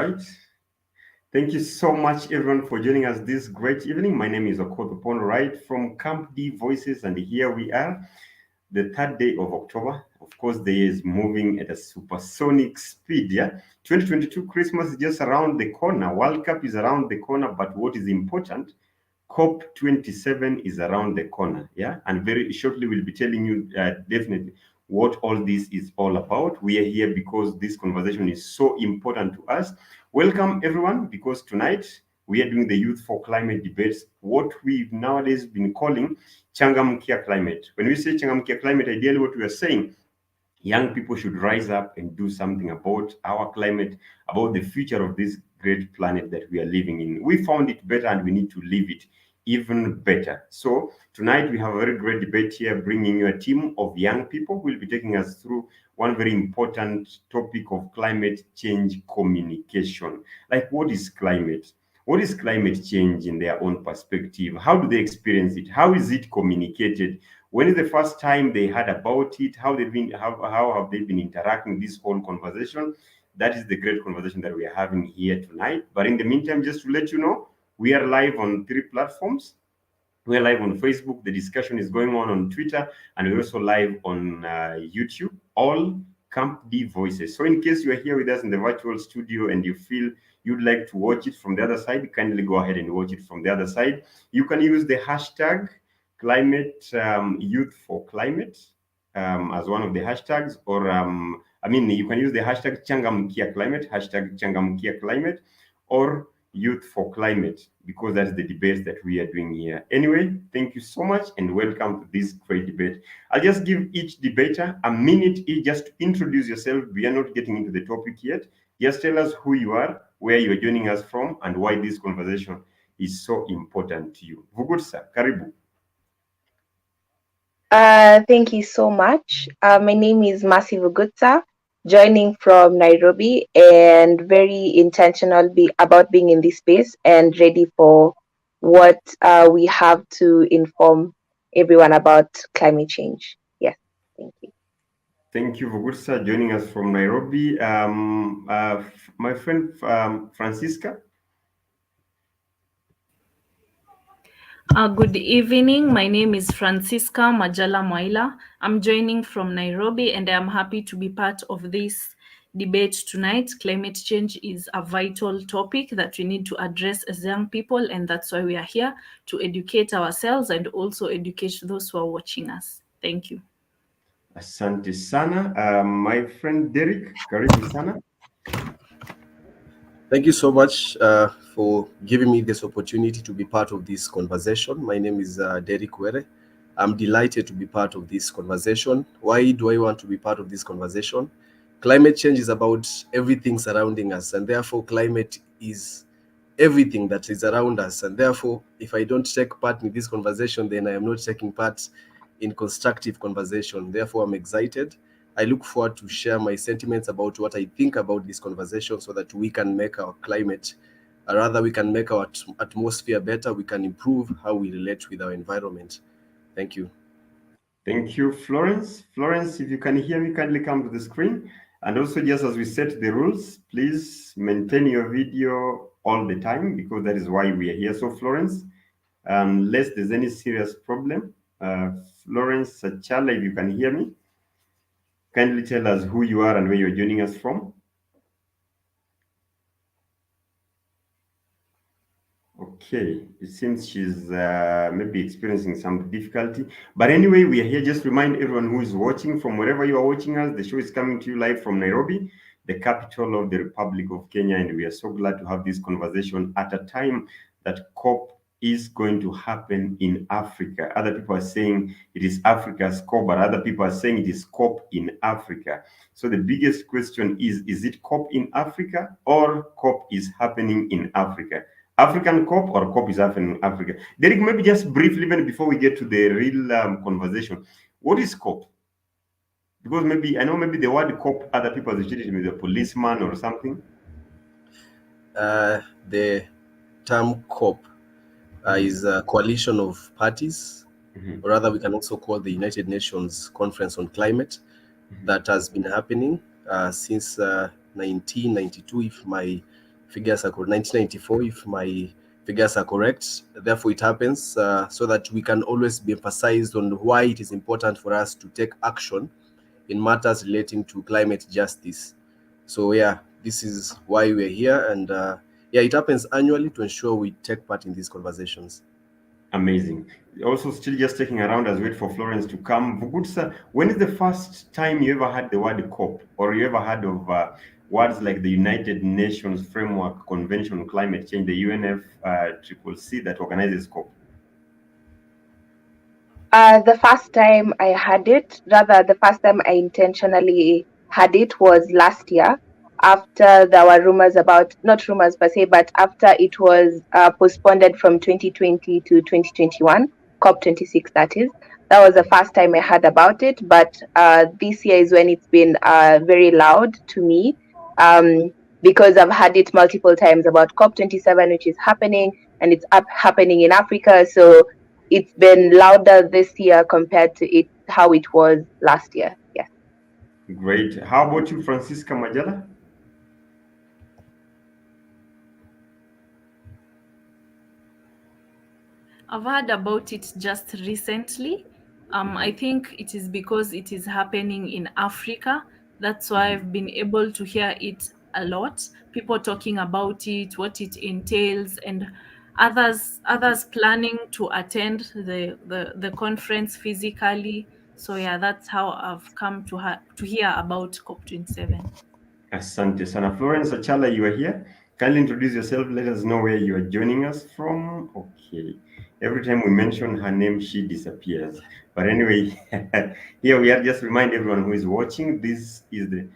right. Thank you so much, everyone, for joining us this great evening. My name is Okoth Opono, right from Camp D Voices, and here we are, the third day of October. Of course, the year is moving at a supersonic speed. Yeah, 2022 Christmas is just around the corner. World Cup is around the corner, but what is important? COP27 is around the corner, yeah, and very shortly we'll be telling you definitely what all this is all about. We are here because this conversation is so important to us. Welcome everyone, because tonight we are doing the Youth for Climate debates, what we've nowadays been calling Changamkia Climate. When we say Changamkia Climate, ideally what we are saying, young people should rise up and do something about our climate, about the future of this great planet that we are living in. We found it better and we need to live it even better. So tonight we have a very great debate here, bringing you a team of young people who will be taking us through one very important topic of climate change communication. Like, what is climate? What is climate change in their own perspective? How do they experience it? How is it communicated? When is the first time they heard about it? How have they been interacting this whole conversation? That is the great conversation that we are having here tonight. But in the meantime, just to let you know, we are live on 3 platforms. We're live on Facebook. The discussion is going on Twitter, and we're also live on YouTube. All Camp D Voices. So in case you are here with us in the virtual studio and you feel you'd like to watch it from the other side, kindly go ahead and watch it from the other side. You can use the hashtag climate youth for climate as one of the hashtags, or you can use the hashtag Changamkia Climate, hashtag Changamkia Climate, or Youth for Climate, because that's the debate that we are doing here. Anyway, thank you so much and welcome to this great debate. I'll just give each debater a minute each just to introduce yourself. We are not getting into the topic yet. Just tell us who you are, where you are joining us from, and why this conversation is so important to you. Vugutsa, karibu. Thank you so much. My name is Masi Vugutsa, joining from Nairobi, and very intentional about being in this space and ready for what we have to inform everyone about climate change. Yes, thank you. Thank you, Vugutsa, joining us from Nairobi. My friend Francisca. Good evening. My name is Francisca Majala Mwaila. I'm joining from Nairobi, and I'm happy to be part of this debate tonight. Climate change is a vital topic that we need to address as young people, and that's why we are here to educate ourselves and also educate those who are watching us. Thank you. Asante sana. My friend Derek, karibu sana. Thank you so much for giving me this opportunity to be part of this conversation. My name is Derek Were. I'm delighted to be part of this conversation. Why do I want to be part of this conversation? Climate change is about everything surrounding us, and therefore climate is everything that is around us. And therefore, if I don't take part in this conversation, then I am not taking part in constructive conversation. Therefore, I'm excited. I look forward to share my sentiments about what I think about this conversation so that we can make our climate, or rather we can make our atmosphere better, we can improve how we relate with our environment. Thank you. Thank you, Florence. Florence, if you can hear me, kindly come to the screen. And also, just as we set the rules, please maintain your video all the time, because that is why we are here. So Florence, unless there's any serious problem, Florence Chala, if you can hear me, kindly tell us who you are and where you're joining us from. Okay, it seems she's maybe experiencing some difficulty. But anyway, we are here just to remind everyone who is watching from wherever you are watching us. The show is coming to you live from Nairobi, the capital of the Republic of Kenya. And we are so glad to have this conversation at a time that COP is going to happen in Africa. Other people are saying it is Africa's COP, but other people are saying it is COP in Africa. So the biggest question is it COP in Africa or COP is happening in Africa? African COP or COP is happening in Africa? Derek, maybe just briefly, even before we get to the real conversation, what is COP? Because maybe, I know maybe the word COP, other people associate it with a policeman or something. The term COP is a coalition of parties, or rather we can also call the United Nations Conference on Climate, that has been happening since 1992, if my figures are correct, 1994, if my figures are correct. Therefore, it happens so that we can always be emphasized on why it is important for us to take action in matters relating to climate justice. So yeah, this is why we're here, and yeah, it happens annually to ensure we take part in these conversations. Amazing. Also, still just taking around as wait for Florence to come. Vugutsa, when is the first time you ever heard the word COP, or you ever heard of words like the United Nations Framework Convention on Climate Change, the UNFCCC that organizes COP? The first time I had it, rather the first time I intentionally had it was last year after there were rumors about, not rumors per se, but after it was postponed from 2020 to 2021, COP26 that is. That was the first time I heard about it, but this year is when it's been very loud to me because I've had it multiple times about COP27, which is happening, and it's happening in Africa. So it's been louder this year compared to how it was last year. Yes. Great. How about you, Francisca Majala? I've heard about it just recently. I think it is because it is happening in Africa. That's why I've been able to hear it a lot. People talking about it, what it entails, and others planning to attend the conference physically. So yeah, that's how I've come to hear about COP27. Asante sana. Florence Achala, you are here. Kindly introduce yourself. Let us know where you are joining us from. Okay. Every time we mention her name, she disappears. But anyway, here we are. Just remind everyone who is watching, this is the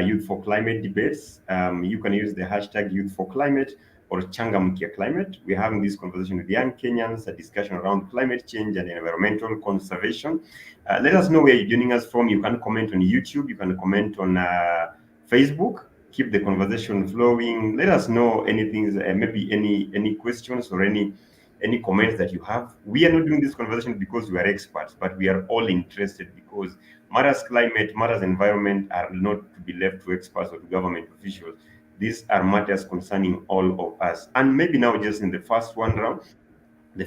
Youth for Climate debates. You can use the hashtag Youth for Climate or Changamkia Climate. We're having this conversation with young Kenyans, a discussion around climate change and environmental conservation. Let us know where you're joining us from. You can comment on YouTube. You can comment on Facebook. Keep the conversation flowing. Let us know anything, maybe any questions or any comments that you have. We are not doing this conversation because we are experts, but we are all interested because matters climate, matters environment are not to be left to experts or to government officials. These are matters concerning all of us. And maybe now, just in the first round, we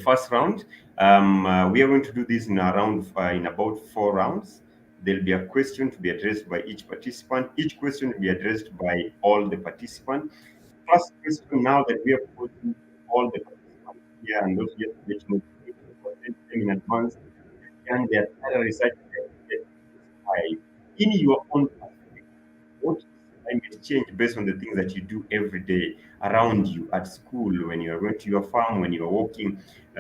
are going to do this in in about 4 rounds. There'll be a question to be addressed by each participant. Each question will be addressed by all the participants. First question now that we are posing to all the participants here and those yet to let you know in advance and their other research in your own perspective, what is climate change based on the things that you do every day around you at school, when you are going to your farm, when you are walking,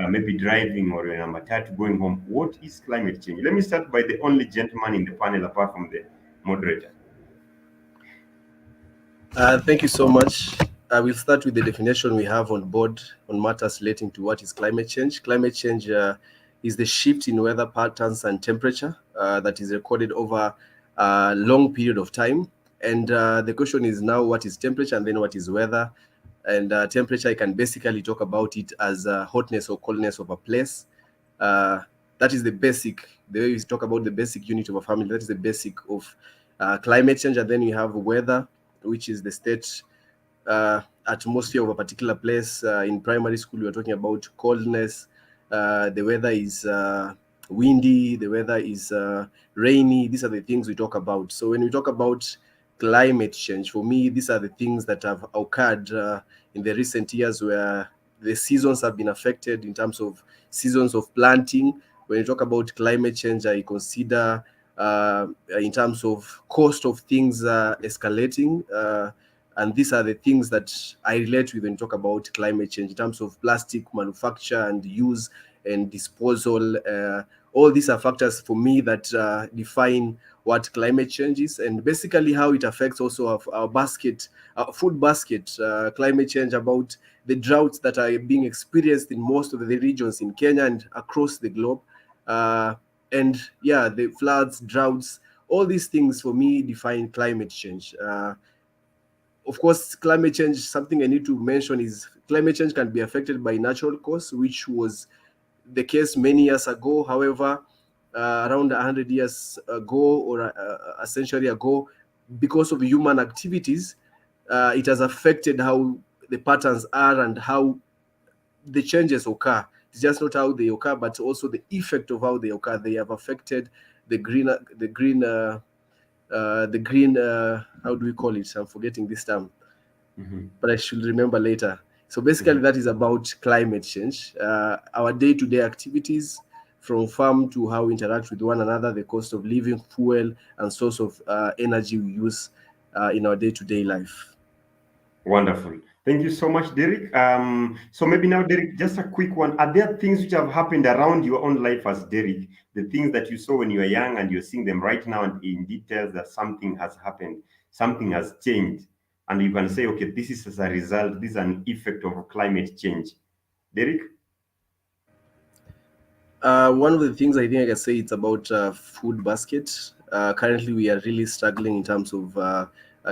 maybe driving or in a matatu going home? What is climate change? Let me start by the only gentleman in the panel apart from the moderator. Thank you so much. I will start with the definition we have on board on matters relating to what is climate change. Climate change is the shift in weather patterns and temperature that is recorded over a long period of time. And the question is now, what is temperature, and then what is weather? And temperature, I can basically talk about it as hotness or coldness of a place. That is the basic, the way we talk about the basic unit of a family, that is the basic of climate change. And then we have weather, which is the state atmosphere of a particular place. In primary school, we are talking about coldness. The weather is windy, the weather is rainy. These are the things we talk about. So when we talk about climate change, for me, these are the things that have occurred in the recent years, where the seasons have been affected in terms of seasons of planting. When you talk about climate change, I consider in terms of cost of things escalating. And these are the things that I relate with when you talk about climate change in terms of plastic manufacture and use and disposal. All these are factors for me that define what climate change is, and basically how it affects also our basket, our food basket. Climate change, about the droughts that are being experienced in most of the regions in Kenya and across the globe. And yeah, the floods, droughts, all these things for me define climate change. Of course, climate change, something I need to mention is climate change can be affected by natural cause, which was the case many years ago. However, around 100 years ago or a century ago, because of human activities, it has affected how the patterns are and how the changes occur. It's just not how they occur, but also the effect of how they occur. They have affected the green. How do we call it? I'm forgetting this term, but I should remember later. So basically, that is about climate change. Our day-to-day activities, from farm to how we interact with one another, the cost of living, fuel, and source of energy we use in our day-to-day life. Wonderful. Thank you so much, Derek. So maybe now, Derek, just a quick one. Are there things which have happened around your own life as Derek? The things that you saw when you were young and you're seeing them right now and in details that something has happened, something has changed. And you can say, okay, this is as a result, this is an effect of climate change. Derek? One of the things I think I can say it's about food basket. Currently, we are really struggling in terms of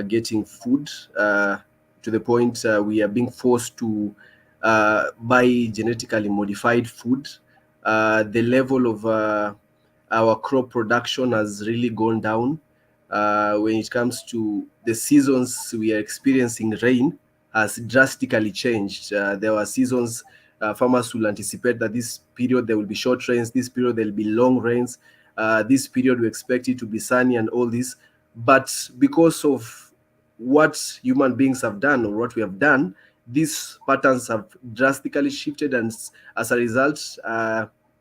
getting food to the point we are being forced to buy genetically modified food. The level of our crop production has really gone down. When it comes to the seasons, we are experiencing rain has drastically changed. There were seasons farmers will anticipate that this period there will be short rains, this period there will be long rains, this period we expect it to be sunny and all this. But because of what human beings have done or what we have done, these patterns have drastically shifted, and as a result,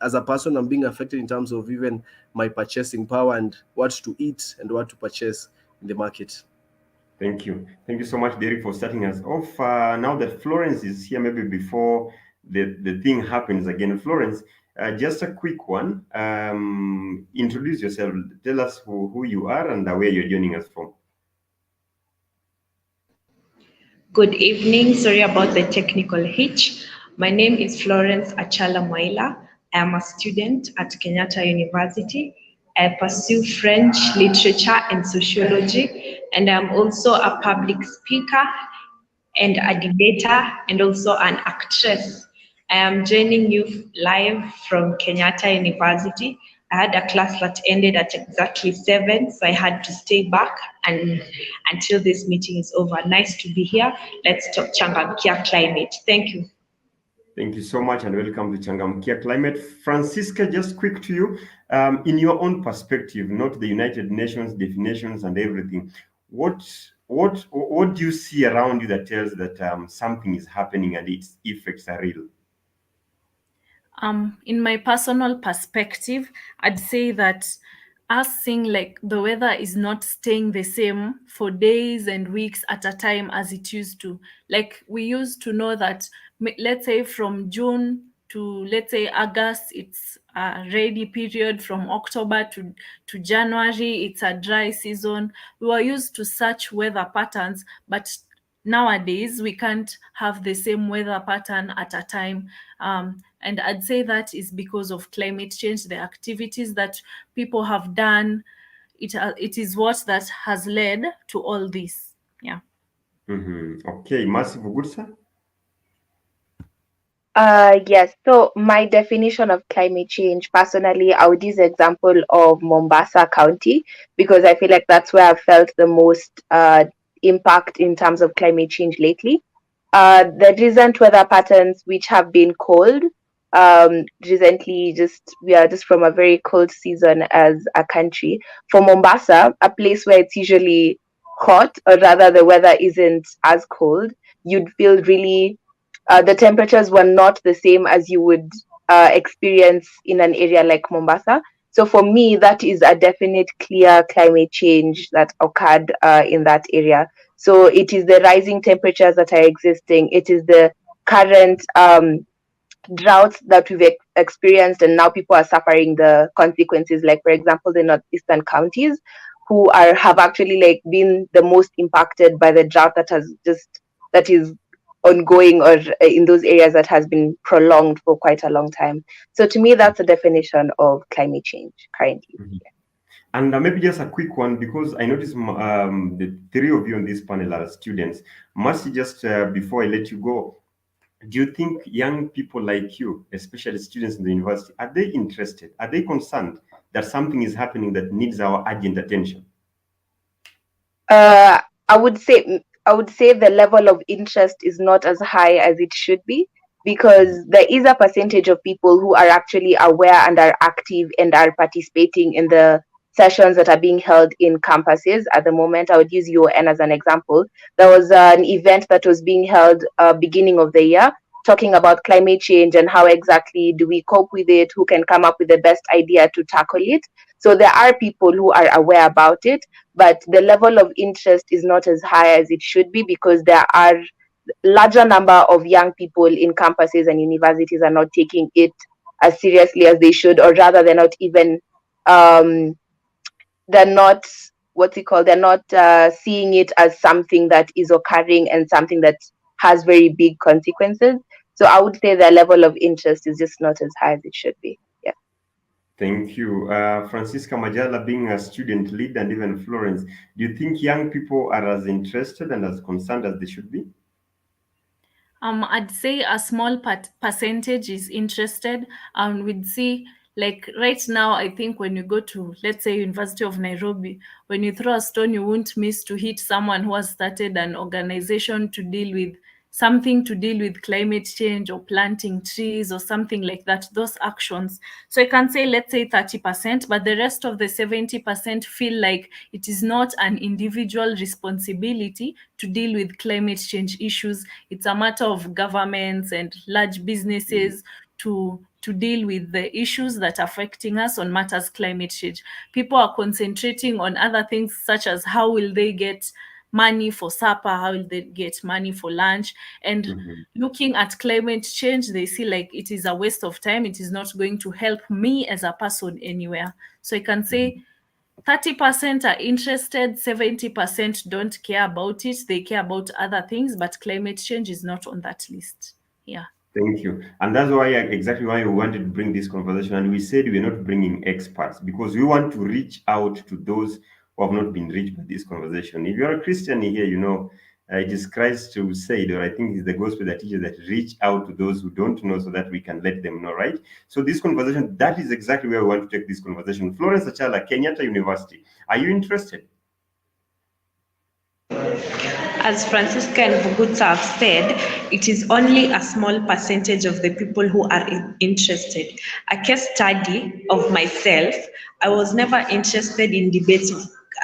as a person, I'm being affected in terms of even my purchasing power and what to eat and what to purchase in the market. Thank you. Thank you so much, Derek, for starting us off. Now that Florence is here, maybe before the thing happens again, Florence, just a quick one. Introduce yourself. Tell us who you are and where you're joining us from. Good evening. Sorry about the technical hitch. My name is Florence Achala Maila. I am a student at Kenyatta University. I pursue French literature and sociology, and I'm also a public speaker and a debater and also an actress. I am joining you live from Kenyatta University. I had a class that ended at exactly 7, so I had to stay back and until this meeting is over. Nice to be here. Let's talk Changamkia Climate. Thank you. Thank you so much and welcome to Changamkia Climate. Francisca, just quick to you, in your own perspective, not the United Nations definitions and everything, what do you see around you that tells that something is happening and its effects are real? In my personal perspective, I'd say that us seeing like the weather is not staying the same for days and weeks at a time as it used to. Like we used to know that, let's say from June to let's say August, it's a rainy period. From October to January, it's a dry season. We were used to such weather patterns, but nowadays we can't have the same weather pattern at a time. And I'd say that is because of climate change, the activities that people have done. It is what that has led to all this. Yeah. Okay, Massive Gursa. Yes. So my definition of climate change, personally, I would use the example of Mombasa County because I feel like that's where I've felt the most impact in terms of climate change lately. The recent weather patterns, which have been cold, recently, we are just from a very cold season as a country. For Mombasa, a place where it's usually hot, or rather the weather isn't as cold, you'd feel really the temperatures were not the same as you would experience in an area like Mombasa. So for me, that is a definite, clear climate change that occurred in that area. So it is the rising temperatures that are existing. It is the current droughts that we've experienced, and now people are suffering the consequences. Like for example, the northeastern counties, who have actually like been the most impacted by the drought that is ongoing, or in those areas that has been prolonged for quite a long time. So to me, that's a definition of climate change currently. And maybe just a quick one, because I noticed the three of you on this panel are students. Mercy, just before I let you go, do you think young people like you, especially students in the university, are they interested? Are they concerned that something is happening that needs our urgent attention? I would say I would say the level of interest is not as high as it should be, because there is a percentage of people who are actually aware and are active and are participating in the sessions that are being held in campuses at the moment. I would use UN as an example. There was an event that was being held beginning of the year, talking about climate change and how exactly do we cope with it, who can come up with the best idea to tackle it. So there are people who are aware about it, but the level of interest is not as high as it should be, because there are larger number of young people in campuses and universities are not taking it as seriously as they should, or rather they're not even they're not they're not seeing it as something that is occurring and something that has very big consequences. So I would say the level of interest is just not as high as it should be. Yeah. Thank you. Francisca Majala, being a student lead, and even Florence, do you think young people are as interested and as concerned as they should be? I'd say a small percentage is interested. We'd see, like right now, I think when you go to, let's say, University of Nairobi, when you throw a stone, you won't miss to hit someone who has started an organization to deal with something to deal with climate change or planting trees or something like that, those actions. So I can say, let's say 30%, but the rest of the 70% feel like it is not an individual responsibility to deal with climate change issues. It's a matter of governments and large businesses to deal with the issues that are affecting us on matters climate change. People are concentrating on other things, such as how will they get money for supper, how will they get money for lunch, and looking at climate change, they see like it is a waste of time. It is not going to help me as a person anywhere. So I can say 30% are interested, 70% don't care about it. They care about other things, but climate change is not on that list. Yeah. Thank you. And that's why exactly why we wanted to bring this conversation. And we said we're not bringing experts because we want to reach out to those who have not been reached by this conversation. If you're a Christian here, you know, it is Christ who said, or I think it's the gospel that teaches that reach out to those who don't know so that we can let them know, right? So this conversation, that is exactly where we want to take this conversation. Florence Achala, Kenyatta University. Are you interested? As Francisca and Vugutsa have said, it is only a small percentage of the people who are interested. A case study of myself, I was never interested in debates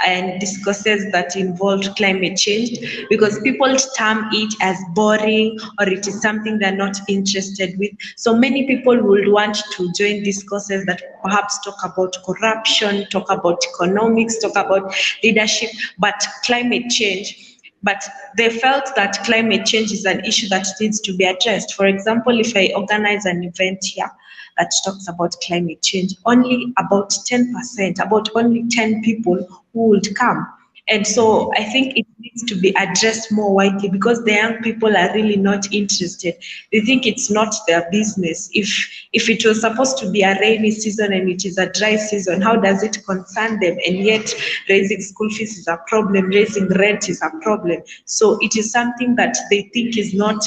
and discourses that involved climate change because people term it as boring or it is something they're not interested with. So many people would want to join discourses that perhaps talk about corruption, talk about economics, talk about leadership, but climate change. But they felt that climate change is an issue that needs to be addressed. For example, if I organize an event here that talks about climate change, only about 10%, about only 10 people who would come. And so I think it needs to be addressed more widely because the young people are really not interested. They think it's not their business. If it was supposed to be a rainy season and it is a dry season, how does it concern them? And yet raising school fees is a problem, raising rent is a problem. So it is something that they think is not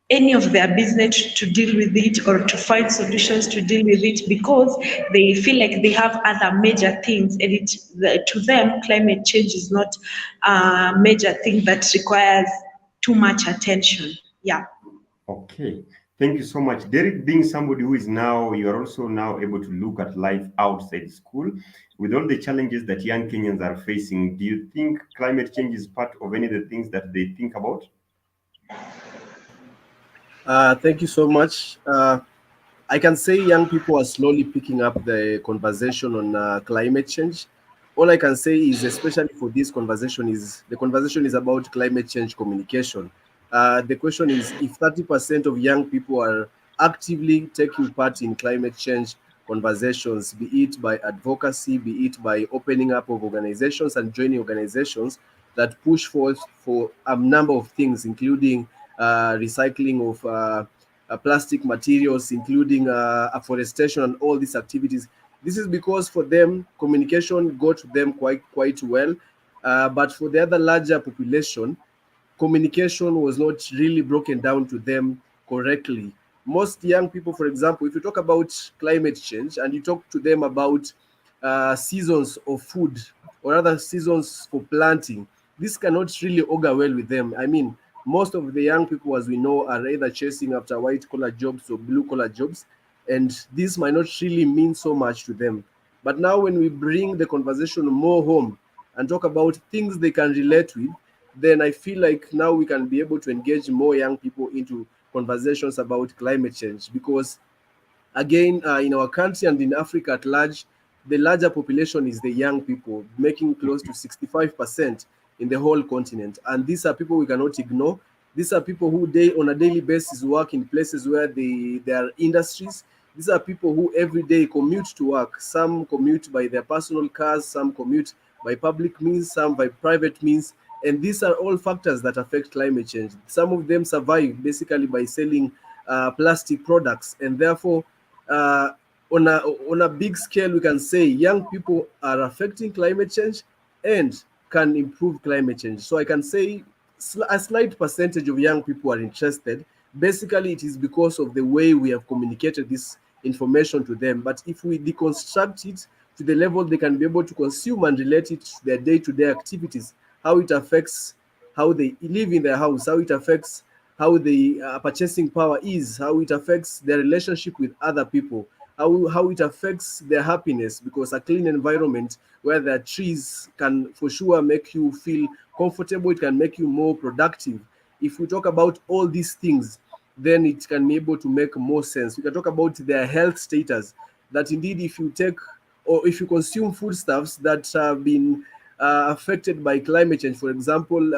any of their business to deal with it or to find solutions to deal with it because they feel like they have other major things and to them climate change is not a major thing that requires too much attention. Yeah. Okay. Thank you so much. Derek, being somebody who is now, you are also now able to look at life outside school. With all the challenges that young Kenyans are facing, do you think climate change is part of any of the things that they think about? Thank you so much. I can say young people are slowly picking up the conversation on climate change. All I can say is, especially for this conversation, is the conversation is about climate change communication. The question is, if 30% of young people are actively taking part in climate change conversations, be it by advocacy, be it by opening up of organizations and joining organizations that push for a number of things, including recycling of plastic materials, including afforestation and all these activities. This is because for them, communication got to them quite well. But for the other larger population, communication was not really broken down to them correctly. Most young people, for example, if you talk about climate change and you talk to them about seasons of food or other seasons for planting, this cannot really augur well with them. I mean, most of the young people, as we know, are either chasing after white-collar jobs or blue-collar jobs, and this might not really mean so much to them. But now when we bring the conversation more home and talk about things they can relate with, then I feel like now we can be able to engage more young people into conversations about climate change, because again, in our country and in Africa at large, the larger population is the young people, making close to 65% in the whole continent. And these are people we cannot ignore. These are people who on a daily basis work in places where there are industries. These are people who every day commute to work. Some commute by their personal cars, some commute by public means, some by private means. And these are all factors that affect climate change. Some of them survive basically by selling plastic products, and therefore uh, on a big scale, we can say young people are affecting climate change and can improve climate change. So I can say a slight percentage of young people are interested. Basically, it is because of the way we have communicated this information to them. But if we deconstruct it to the level they can be able to consume and relate it to their day-to-day activities, how it affects how they live in their house, how it affects how the purchasing power is, how it affects their relationship with other people, how it affects their happiness, because a clean environment where there are trees can for sure make you feel comfortable, it can make you more productive. If we talk about all these things, then it can be able to make more sense. We can talk about their health status, that indeed if you take or if you consume foodstuffs that have been affected by climate change. For example,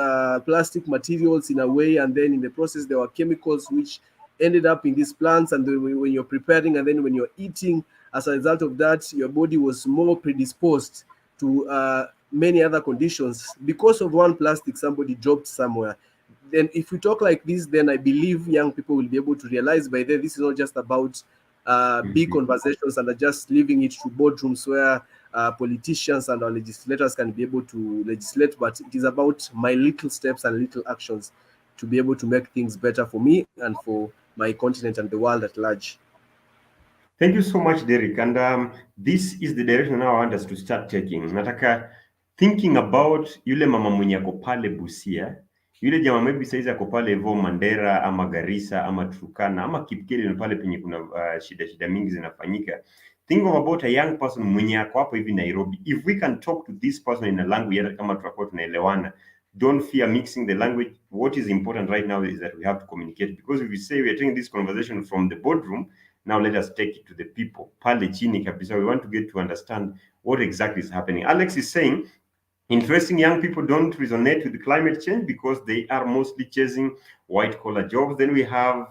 plastic materials in a way, and then in the process there were chemicals which ended up in these plants, and then when you're preparing and then when you're eating, as a result of that, your body was more predisposed to many other conditions because of one plastic somebody dropped somewhere. Then if we talk like this, then I believe young people will be able to realize by then this is not just about big conversations and are just leaving it to boardrooms where politicians and our legislators can be able to legislate, but it is about my little steps and little actions to be able to make things better for me and for my continent and the world at large. Thank you so much, Derek. And this is the direction now I want us to start taking. Nataka thinking about yule mama mwenye ako pale Busia, yule jamaa maybe saizi ako pale hivyo Mandera ama Garissa ama Turkana ama Kipkeli na pale penye kuna shida mingi zinafanyika. Think about a young person mwenye ako hapo hivi Nairobi. If we can talk to this person in a language hata kama tutakuwa tunaelewana, don't fear mixing the language. What is important right now is that we have to communicate, because if we say we are taking this conversation from the boardroom, now let us take it to the people. Pale chini kabisa, we want to get to understand what exactly is happening. Alex is saying, interesting, young people don't resonate with climate change because they are mostly chasing white-collar jobs. Then we have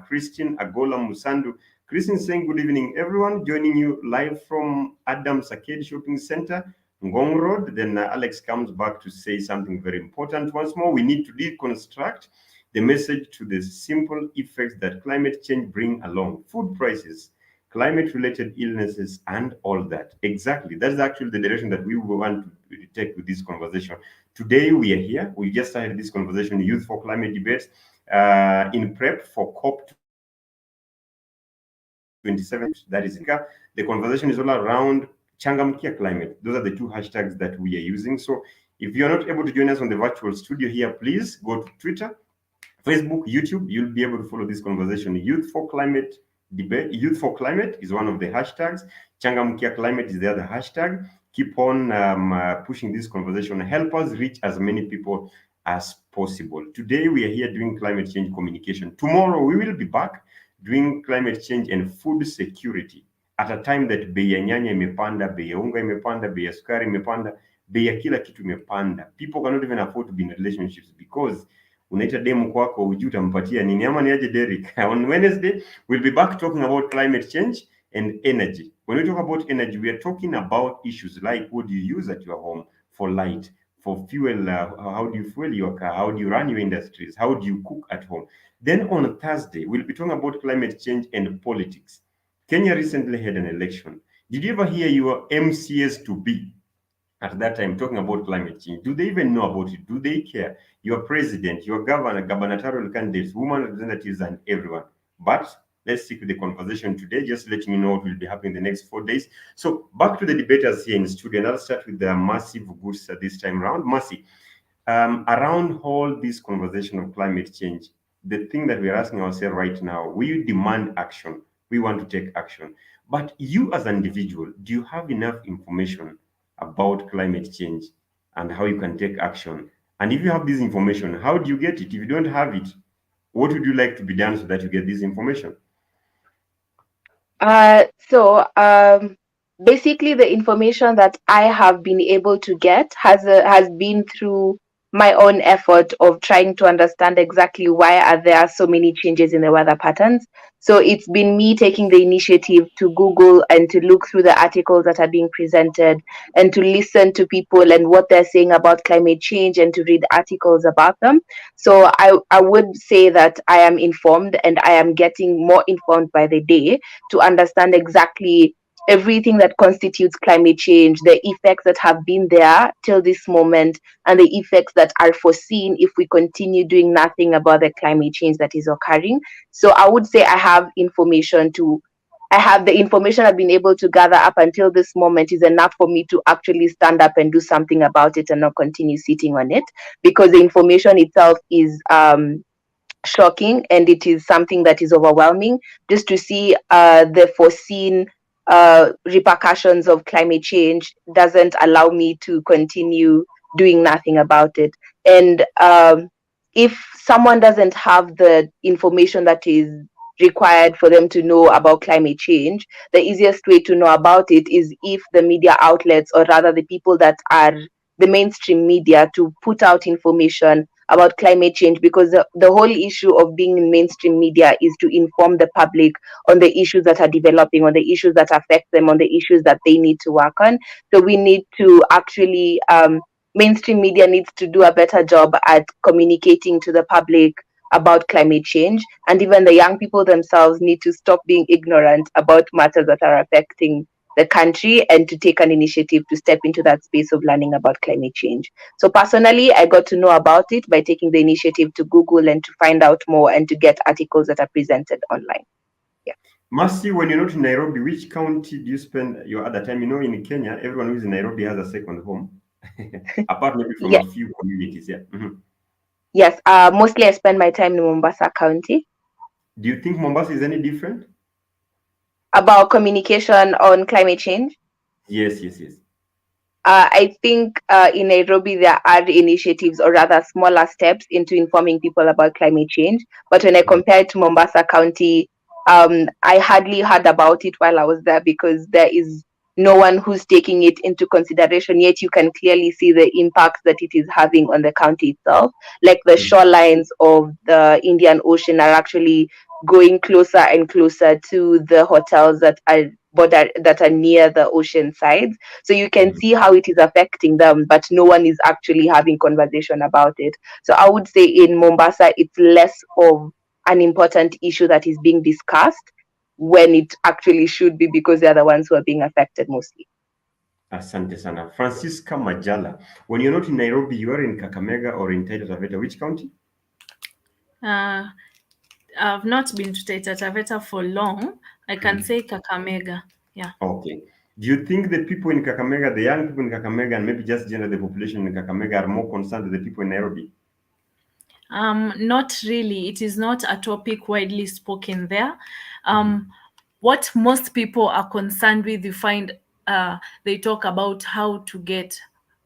Christine Agola Musandu. Christine saying, good evening, everyone. Joining you live from Adams Arcade Shopping Center, Ngong Road. Then Alex comes back to say something very important. Once more, we need to deconstruct the message to the simple effects that climate change bring along: food prices, climate-related illnesses, and all that. Exactly. That's actually the direction that we want to take with this conversation. Today, we are here. We just started this conversation, Youth for Climate Debates, in prep for COP27. That is, the conversation is all around Changamkia Climate. Those are the two hashtags that we are using. So if you're not able to join us on the virtual studio here, please go to Twitter, Facebook, YouTube. You'll be able to follow this conversation. Youth for Climate Debate. Youth for Climate is one of the hashtags. Changamkia Climate is the other hashtag. Keep on pushing this conversation. Help us reach as many people as possible. Today we are here doing climate change communication. Tomorrow we will be back doing climate change and food security at a time that bei ya nyanya imepanda, bei ya unga imepanda, bei ya sukari imepanda, bei ya kila kitu imepanda. People cannot even afford to be in relationships because unaita demu kwako hujui utampatia nini, ama ni aje Derek? On Wednesday we'll be back talking about climate change and energy. When we talk about energy, we are talking about issues like what do you use at your home for light, for fuel, how do you fuel your car, how do you run your industries, how do you cook at home. Then on Thursday we'll be talking about climate change and politics. Kenya recently had an election. Did you ever hear your MCS to be at that time talking about climate change? Do they even know about it? Do they care? Your president, your governor, gubernatorial candidates, women representatives, and everyone. But let's stick with the conversation today, just letting you know what will be happening the next 4 days. So back to the debaters here in the studio, and I'll start with the Massive Goods this time around. Mercy, Around all this conversation of climate change, the thing that we're asking ourselves right now, we demand action. We want to take action. But you as an individual, do you have enough information about climate change and how you can take action? And if you have this information, how do you get it? If you don't have it, what would you like to be done so that you get this information? So basically the information that I have been able to get has been through my own effort of trying to understand exactly why are there so many changes in the weather patterns. So it's been me taking the initiative to Google and to look through the articles that are being presented and to listen to people and what they're saying about climate change and to read articles about them. So I would say that I am informed and I am getting more informed by the day to understand exactly everything that constitutes climate change, the effects that have been there till this moment, and the effects that are foreseen if we continue doing nothing about the climate change that is occurring. So I would say I have the information I've been able to gather up until this moment is enough for me to actually stand up and do something about it and not continue sitting on it, because the information itself is shocking and it is something that is overwhelming. Just to see the foreseen repercussions of climate change doesn't allow me to continue doing nothing about it. And if someone doesn't have the information that is required for them to know about climate change, the easiest way to know about it is if the media outlets, or rather the people that are the mainstream media, to put out information about climate change, because the whole issue of being in mainstream media is to inform the public on the issues that are developing, on the issues that affect them, on the issues that they need to work on. So we need to actually, mainstream media needs to do a better job at communicating to the public about climate change. And even the young people themselves need to stop being ignorant about matters that are affecting the country and to take an initiative to step into that space of learning about climate change. So personally, I got to know about it by taking the initiative to Google and to find out more and to get articles that are presented online. Yeah. Mercy, when you're not in Nairobi, which county do you spend your other time? You know, in Kenya, everyone who's in Nairobi has a second home, apart maybe from Yes. a few communities. Yeah. Yes. Mostly I spend my time in Mombasa County. Do you think Mombasa is any different? About communication on climate change? Yes. I think in Nairobi there are initiatives, or rather smaller steps, into informing people about climate change. But when I compare it to Mombasa County, I hardly heard about it while I was there, because there is no one who's taking it into consideration. Yet you can clearly see the impact that it is having on the county itself. Like the shorelines of the Indian Ocean are actually going closer and closer to the hotels that are near the ocean sides. So you can see how it is affecting them, but no one is actually having conversation about it. So I would say in Mombasa, it's less of an important issue that is being discussed, when it actually should be, because they're the ones who are being affected mostly. Asante sana. Francisca Majala, when you're not in Nairobi, you are in Kakamega or in Taita Taveta. Which county? I've not been to Taita Taveta for long. I can say Kakamega. Yeah. Okay. Do you think the people in Kakamega, the young people in Kakamega, and maybe just generally the population in Kakamega, are more concerned with the people in Nairobi? Not really. It is not a topic widely spoken there. What most people are concerned with, you find they talk about how to get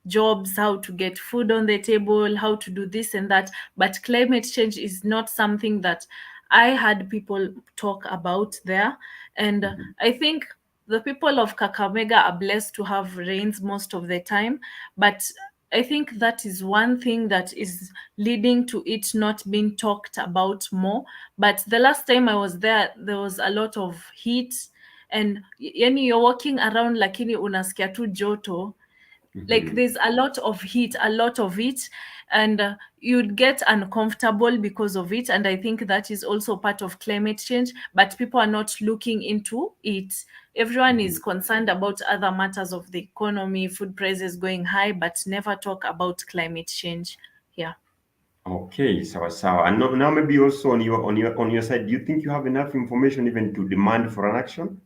jobs, how to get food on the table, how to do this and that. But climate change is not something that I had people talk about there. And I think the people of Kakamega are blessed to have rains most of the time. But I think that is one thing that is leading to it not being talked about more. But the last time I was there was a lot of heat, and yani you're walking around lakini unasikia tu joto. Like there's a lot of heat, a lot of it, and you'd get uncomfortable because of it. And I think that is also part of climate change, but people are not looking into it. Everyone is concerned about other matters of the economy, food prices going high, but never talk about climate change. Yeah. Okay, sawa. And now maybe also on your side, do you think you have enough information even to demand for an action?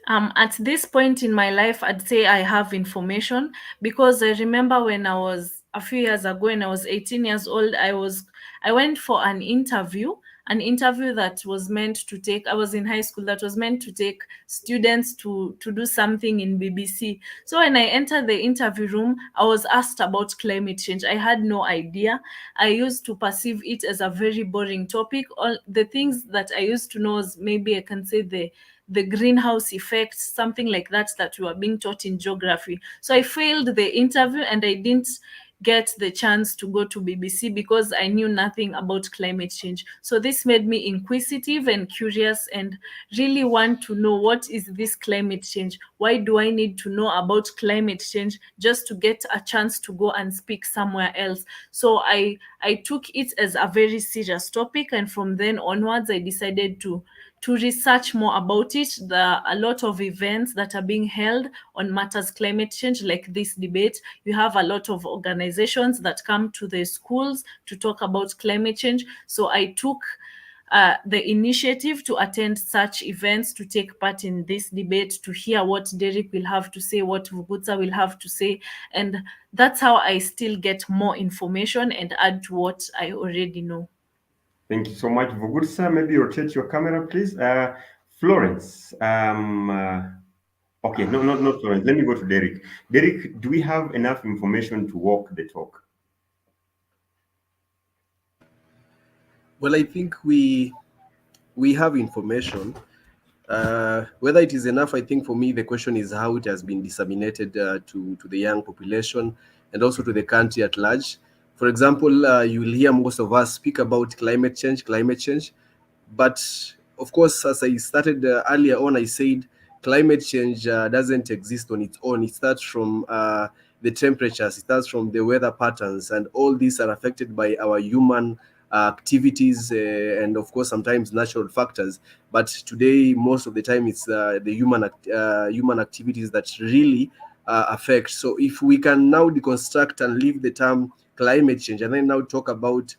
At this point in my life, I'd say I have information, because I remember when I was a few years ago when I was 18 years old. I went for an interview that was meant to take, I was in high school, that was meant to take students to do something in BBC. So when I entered the interview room, I was asked about climate change. I had no idea. I used to perceive it as a very boring topic. All the things that I used to know is, maybe I can say, the greenhouse effect, something like that we were being taught in geography. So I failed the interview and I didn't get the chance to go to BBC because I knew nothing about climate change. So this made me inquisitive and curious and really want to know, what is this climate change? Why do I need to know about climate change just to get a chance to go and speak somewhere else? So I took it as a very serious topic, and from then onwards I decided to research more about it. There are a lot of events that are being held on matters climate change, like this debate. You have a lot of organizations that come to the schools to talk about climate change. So I took the initiative to attend such events, to take part in this debate, to hear what Derek will have to say, what Vugutsa will have to say. And that's how I still get more information and add to what I already know. Thank you so much, Vugutsa. Maybe rotate your camera, please. Florence. Okay, no, not Florence. Let me go to Derek. Derek, do we have enough information to walk the talk? Well, I think we have information. Whether it is enough, I think for me the question is how it has been disseminated to the young population and also to the country at large. For example, you will hear most of us speak about climate change, but of course, as I started earlier on, I said climate change doesn't exist on its own. It starts from the temperatures, it starts from the weather patterns, and all these are affected by our human activities and of course sometimes natural factors. But today, most of the time, it's the human activities that really affect. So if we can now deconstruct and leave the term climate change and then now talk about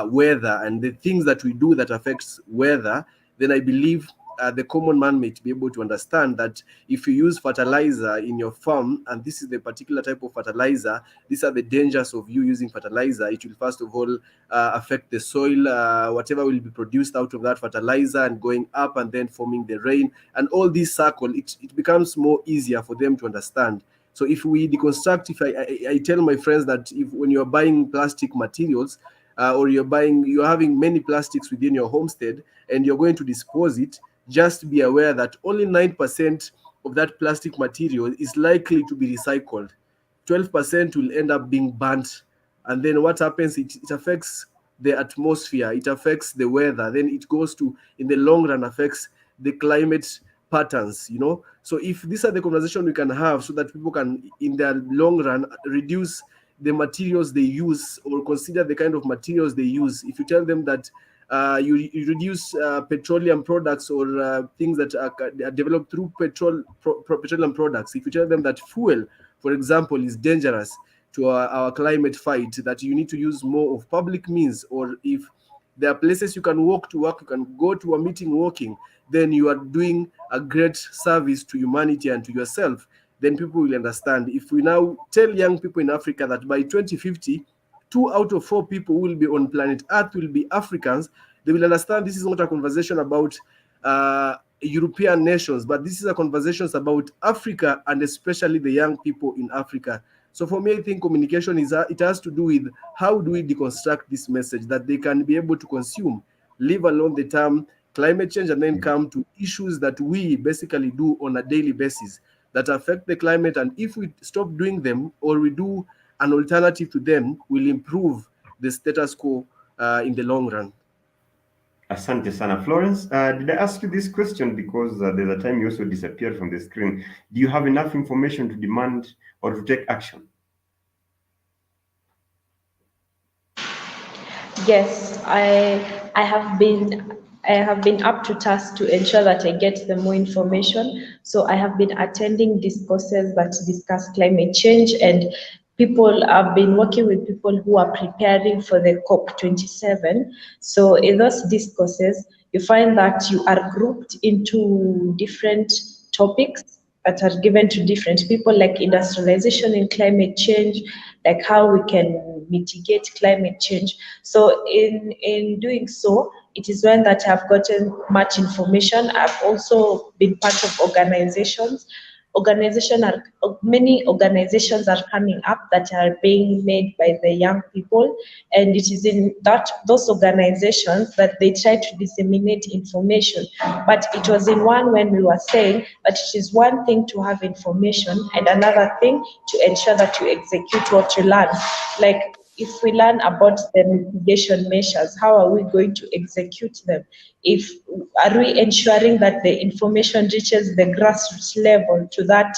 weather and the things that we do that affects weather, then I believe the common man may be able to understand that if you use fertilizer in your farm, and this is the particular type of fertilizer, these are the dangers of you using fertilizer. It will first of all affect the soil, whatever will be produced out of that fertilizer and going up and then forming the rain, and all this circle, it becomes more easier for them to understand. So if we deconstruct, if I tell my friends that if when you're buying plastic materials, or you're having many plastics within your homestead and you're going to dispose it, just be aware that only 9% of that plastic material is likely to be recycled. 12% will end up being burnt. And then what happens, it affects the atmosphere, it affects the weather, then it goes to, in the long run, affects the climate patterns, you know. So if these are the conversation we can have so that people can, in the long run, reduce the materials they use or consider the kind of materials they use. If you tell them that you reduce petroleum products or things that are developed through petroleum products, if you tell them that fuel, for example, is dangerous to our climate fight, that you need to use more of public means, or if there are places you can walk to work, you can go to a meeting walking, then you are doing a great service to humanity and to yourself, then people will understand. If we now tell young people in Africa that by 2050, 2 out of 4 people will be on planet Earth will be Africans, they will understand this is not a conversation about European nations, but this is a conversation about Africa and especially the young people in Africa. So for me, I think communication it has to do with how do we deconstruct this message that they can be able to consume, leave alone the term climate change, and then come to issues that we basically do on a daily basis that affect the climate. And if we stop doing them or we do an alternative to them, will improve the status quo in the long run. Asante sana. Florence, did I ask you this question because there's a time you also disappeared from the screen? Do you have enough information to demand or to take action? Yes, I have been up to task to ensure that I get the more information. So I have been attending discourses that discuss climate change, and I've been working with people who are preparing for the COP27. So in those discourses, you find that you are grouped into different topics. that are given to different people, like industrialization in climate change, like how we can mitigate climate change. So in doing so, it is when that I've gotten much information. I've also been part of organizations. Many organizations are coming up that are being made by the young people, and it is in those organizations that they try to disseminate information. But it was in one when we were saying that it is one thing to have information and another thing to ensure that you execute what you learn. Like, if we learn about the mitigation measures, how are we going to execute them? Are we ensuring that the information reaches the grassroots level to that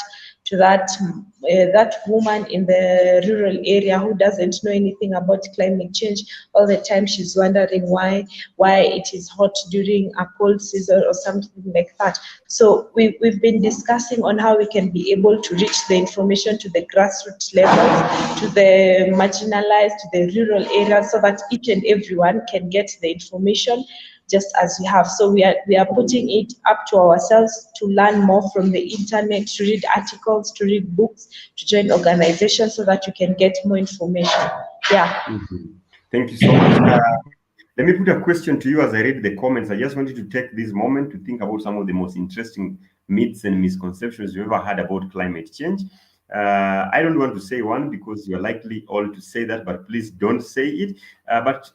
woman in the rural area who doesn't know anything about climate change? All the time she's wondering why it is hot during a cold season or something like that. So we've been discussing on how we can be able to reach the information to the grassroots levels, to the marginalized, to the rural areas, so that each and everyone can get the information just as we have. So we are putting it up to ourselves to learn more from the internet, to read articles, to read books, to join organizations so that you can get more information. Yeah. Thank you so much. Let me put a question to you as I read the comments. I just wanted to take this moment to think about some of the most interesting myths and misconceptions you've ever had about climate change. I don't want to say one because you're likely all to say that, but please don't say it. But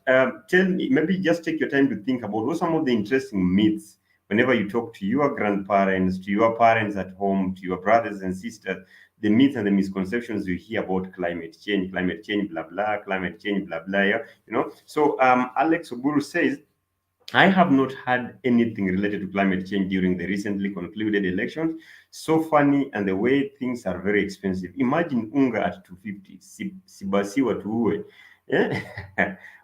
tell me, maybe just take your time to think about what some of the interesting myths whenever you talk to your grandparents, to your parents at home, to your brothers and sisters, the myths and the misconceptions you hear about climate change, blah, blah, climate change, blah, blah, yeah, you know. So Alex Oburu says, I have not had anything related to climate change during the recently concluded elections. So funny, and the way things are very expensive. Imagine unga at 250, sibasiwa tuwe. Yeah.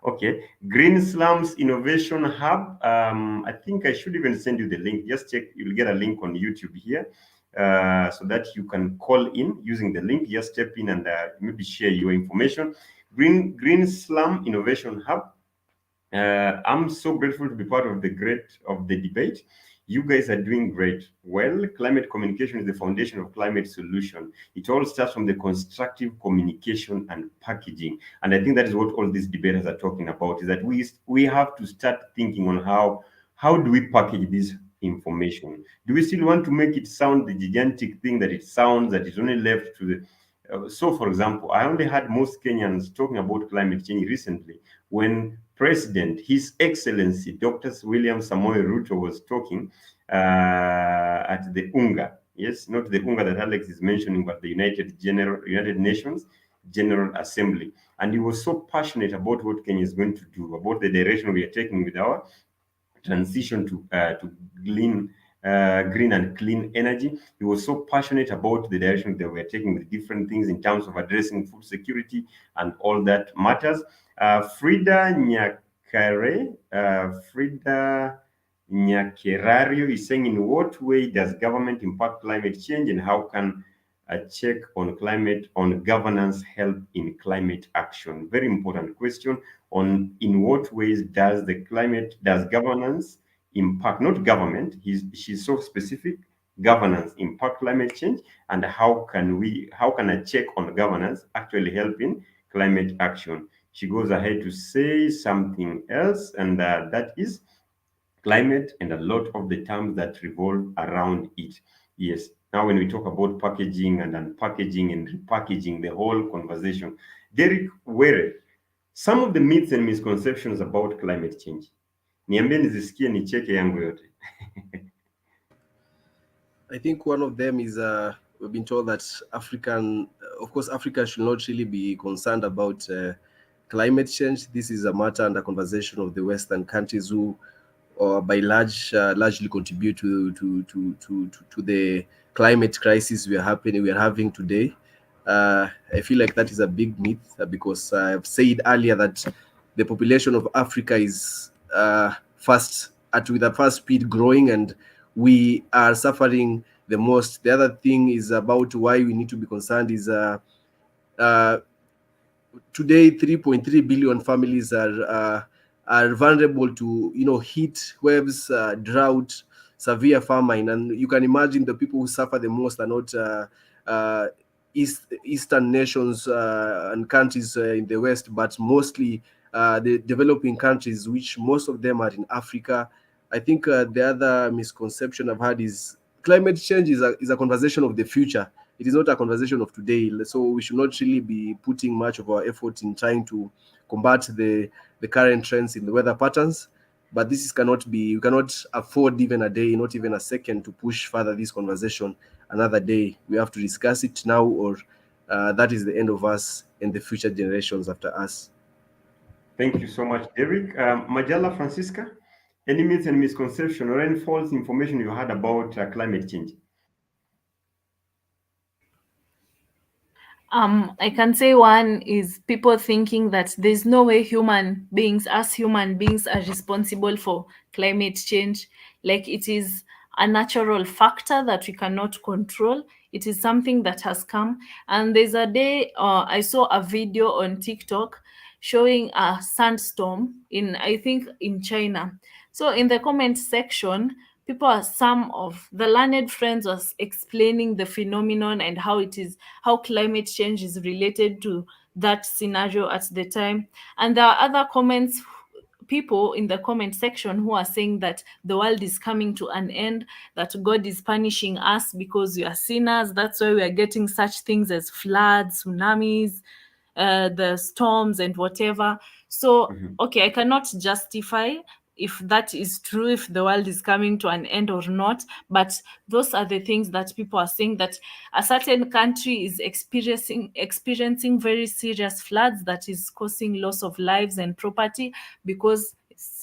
Okay. Green Slums Innovation Hub. I think I should even send you the link. Just check. You'll get a link on YouTube here. So that you can call in using the link. Just step in and maybe share your information. Green Slum Innovation Hub. I'm so grateful to be part of the debate. You guys are doing great. Well, climate communication is the foundation of climate solution. It all starts from the constructive communication and packaging. And I think that is what all these debaters are talking about, is that we have to start thinking on how do we package this information? Do we still want to make it sound the gigantic thing that it sounds, that it's only left to the so, for example, I only had most Kenyans talking about climate change recently when President, His Excellency, Dr. William Samoei Ruto was talking at the UNGA. Yes, not the UNGA that Alex is mentioning, but the United Nations General Assembly. And he was so passionate about what Kenya is going to do, about the direction we are taking with our transition to green and clean energy. He was so passionate about the direction that we are taking with different things in terms of addressing food security and all that matters. Frida Nyakerario is saying, in what way does government impact climate change, and how can a check on governance help in climate action? Very important question. On in what ways does governance impact, not government, she's so specific, governance impact climate change, and how can a check on governance actually help in climate action? She goes ahead to say something else, and that is climate and a lot of the terms that revolve around it. Yes. Now, when we talk about packaging and unpackaging and repackaging, the whole conversation, Derek Were, some of the myths and misconceptions about climate change. Niambie nizisikie nicheke yangu yote. I think one of them is we've been told that of course, Africa should not really be concerned about climate change. This is a matter under conversation of the Western countries who, by largely contribute to the climate crisis we are having today. I feel like that is a big myth because I've said earlier that the population of Africa is with a fast speed growing, and we are suffering the most. The other thing is about why we need to be concerned is today 3.3 billion families are vulnerable to heat waves, drought, severe famine, and you can imagine the people who suffer the most are not Eastern nations and countries in the West, but mostly the developing countries, which most of them are in Africa. I think the other misconception I've had is climate change is a conversation of the future. It is not a conversation of today. So we should not really be putting much of our effort in trying to combat the current trends in the weather patterns. But this cannot be, we cannot afford even a day, not even a second, to push further this conversation another day. We have to discuss it now, or that is the end of us and the future generations after us. Thank you so much, Derek. Majala Francisca, any myths and misconception or any false information you had about climate change? I can say one is people thinking that there's no way human beings are responsible for climate change. Like it is a natural factor that we cannot control. It is something that has come. And there's a day I saw a video on TikTok showing a sandstorm I think in China. So in the comment section, some of the learned friends was explaining the phenomenon and how climate change is related to that scenario at the time. And there are other people in the comment section who are saying that the world is coming to an end, that God is punishing us because we are sinners. That's why we are getting such things as floods, tsunamis, the storms and whatever. So, okay, I cannot justify if that is true, if the world is coming to an end or not, but those are the things that people are saying, that a certain country is experiencing very serious floods that is causing loss of lives and property because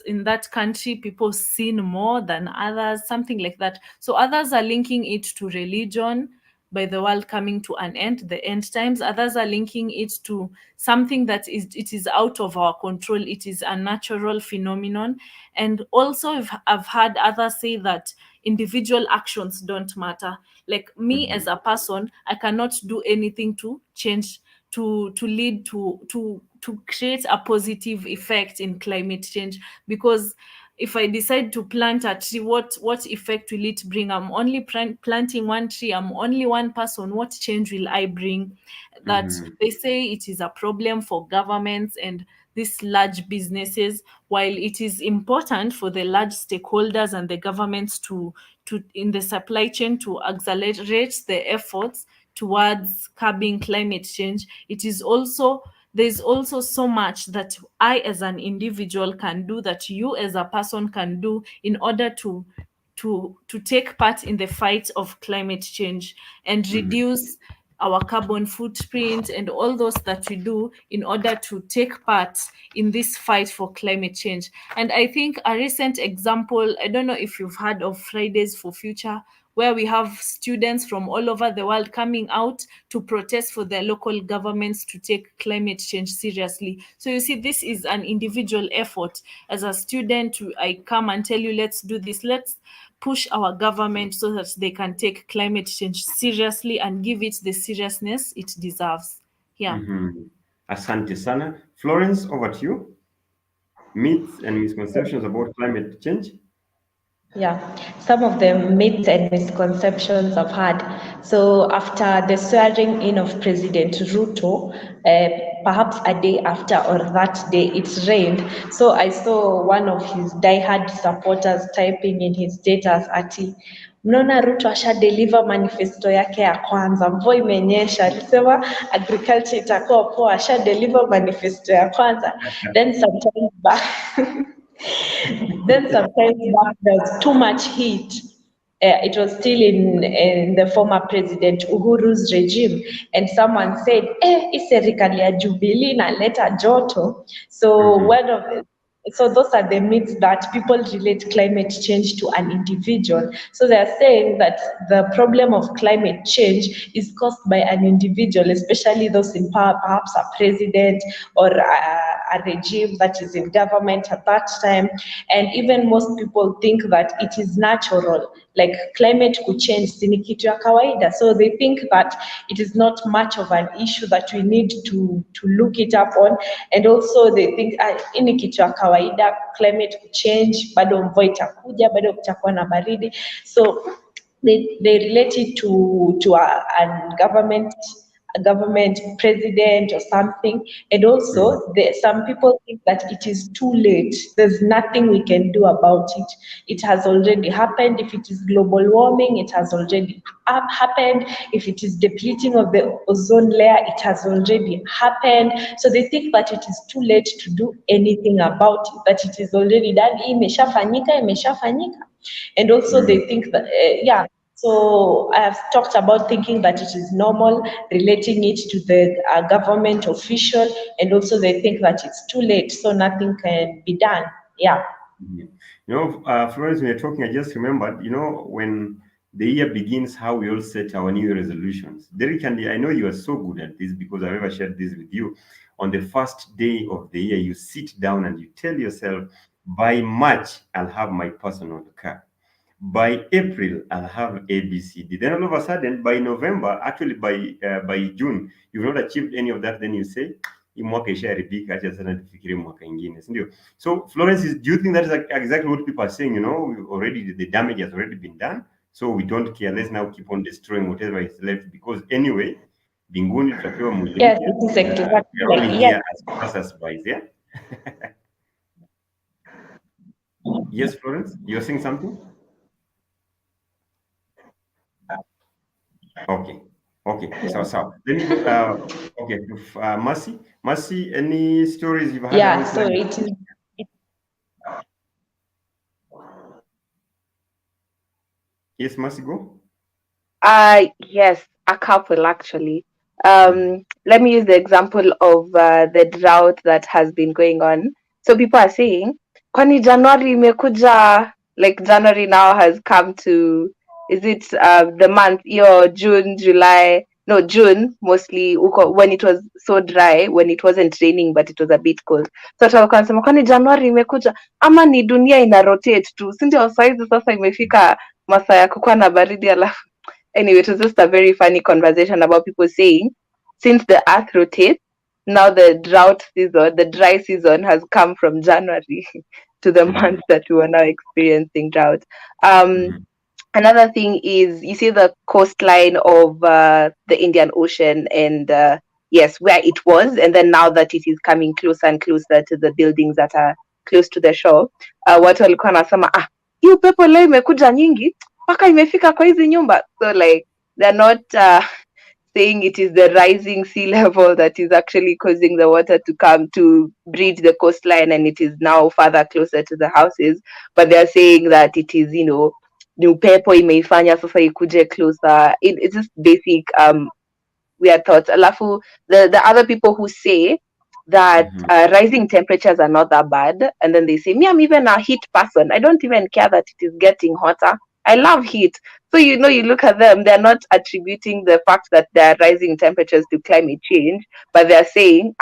in that country people sin more than others, something like that. So others are linking it to religion, by the world coming to an end, the end times. Others are linking it to something that is out of our control. It is a natural phenomenon. And also I've heard others say that individual actions don't matter. Like me as a person, I cannot do anything to change, to lead to create a positive effect in climate change, because if I decide to plant a tree, what effect will it bring? I'm only planting one tree. I'm only one person. What change will I bring? That they say it is a problem for governments and these large businesses, while it is important for the large stakeholders and the governments to in the supply chain to accelerate the efforts towards curbing climate change. There's also so much that I as an individual can do, that you as a person can do in order to take part in the fight of climate change and reduce our carbon footprint and all those that we do in order to take part in this fight for climate change. And I think a recent example, I don't know if you've heard of Fridays for Future, where we have students from all over the world coming out to protest for their local governments to take climate change seriously. So you see, this is an individual effort. As a student, I come and tell you, let's do this. Let's push our government so that they can take climate change seriously and give it the seriousness it deserves. Yeah. Asante sana. Florence, over to you. Myths and misconceptions about climate change? Yeah, some of the myths and misconceptions I've had. So after the swearing in of President Ruto, perhaps a day after or that day, it rained. So I saw one of his diehard supporters typing in his status ati, mnaona Ruto asha deliver manifesto yake ya kwanza, mvua imenyesha, alisema agriculture itakuwa poa, asha deliver manifesto ya kwanza. Then sometimes back Then sometimes back there's too much heat. It was still in the former President Uhuru's regime, and someone said, hii serikali ya Jubilee inaleta joto. So those are the myths that people relate climate change to an individual. So they're saying that the problem of climate change is caused by an individual, especially those in power, perhaps a president or a regime that is in government at that time. And even most people think that it is natural, like climate could change, si ni kitu ya kawaida. So they think that it is not much of an issue that we need to look it up on. And also they think hii ni kitu ya kawaida, climate could change, bado mvua itakuja, bado kutakuwa na baridi. So they relate it to a government president or something. And also some people think that it is too late. There's nothing we can do about it. It has already happened. If it is global warming, it has already happened. If it is depleting of the ozone layer, it has already happened. So they think that it is too late to do anything about it, that it is already done. Imeshafanyika. And also they think that, so I have talked about thinking that it is normal, relating it to the government official, and also they think that it's too late, so nothing can be done. Yeah. You know, Florence, when you're talking, I just remembered, you know, when the year begins, how we all set our New Year resolutions. Derek, and I know you are so good at this because I've ever shared this with you. On the first day of the year, you sit down and you tell yourself, by March, I'll have my personal car. By April, I'll have ABCD. Then all of a sudden, by November, actually by June, you've not achieved any of that. Then you say, so Florence, do you think that is exactly what people are saying? You know, already the damage has already been done, so we don't care. Let's now keep on destroying whatever is left, because anyway, binguni tutapewa mwili Yes, mpya. it is exactly We are only like, here as passers-by, yeah. Yes, Florence, you're saying something? Okay. So let me go. Okay, Mercy, any stories you've had? Yeah, so it is. Yes, Mercy, go. Yes, a couple actually. Let me use the example of the drought that has been going on. So people are saying, kwani January imekuja, like January now has come to, is it the month, June, July, no, June mostly, when it was so dry, when it wasn't raining, but it was a bit cold. So watu walikuwa wanasema, kwani January imekuja, ama ni dunia ina rotate tu, si ndio saizi sasa imefika masaa ya kukuwa na baridi alafu. Anyway, it was just a very funny conversation about people saying, since the earth rotates, now the dry season has come from January to the month that we are now experiencing drought. Another thing is, you see the coastline of the Indian Ocean, and yes, where it was, and then now that it is coming closer and closer to the buildings that are close to the shore, watu walikuwa wanasema, hiyo pepo leo imekuja nyingi mpaka imefika kwa hizi nyumba. So like they're not saying it is the rising sea level that is actually causing the water to come to bridge the coastline, and it is now further closer to the houses, but they're saying that it is, ni upepo imeifanya sasa ikuje closer. It's just basic weird thoughts. Alafu the other people who say that rising temperatures are not that bad, and then they say, me, I'm even a heat person, I don't even care that it is getting hotter, I love heat. So you look at them, they're not attributing the fact that there are rising temperatures to climate change, but they're saying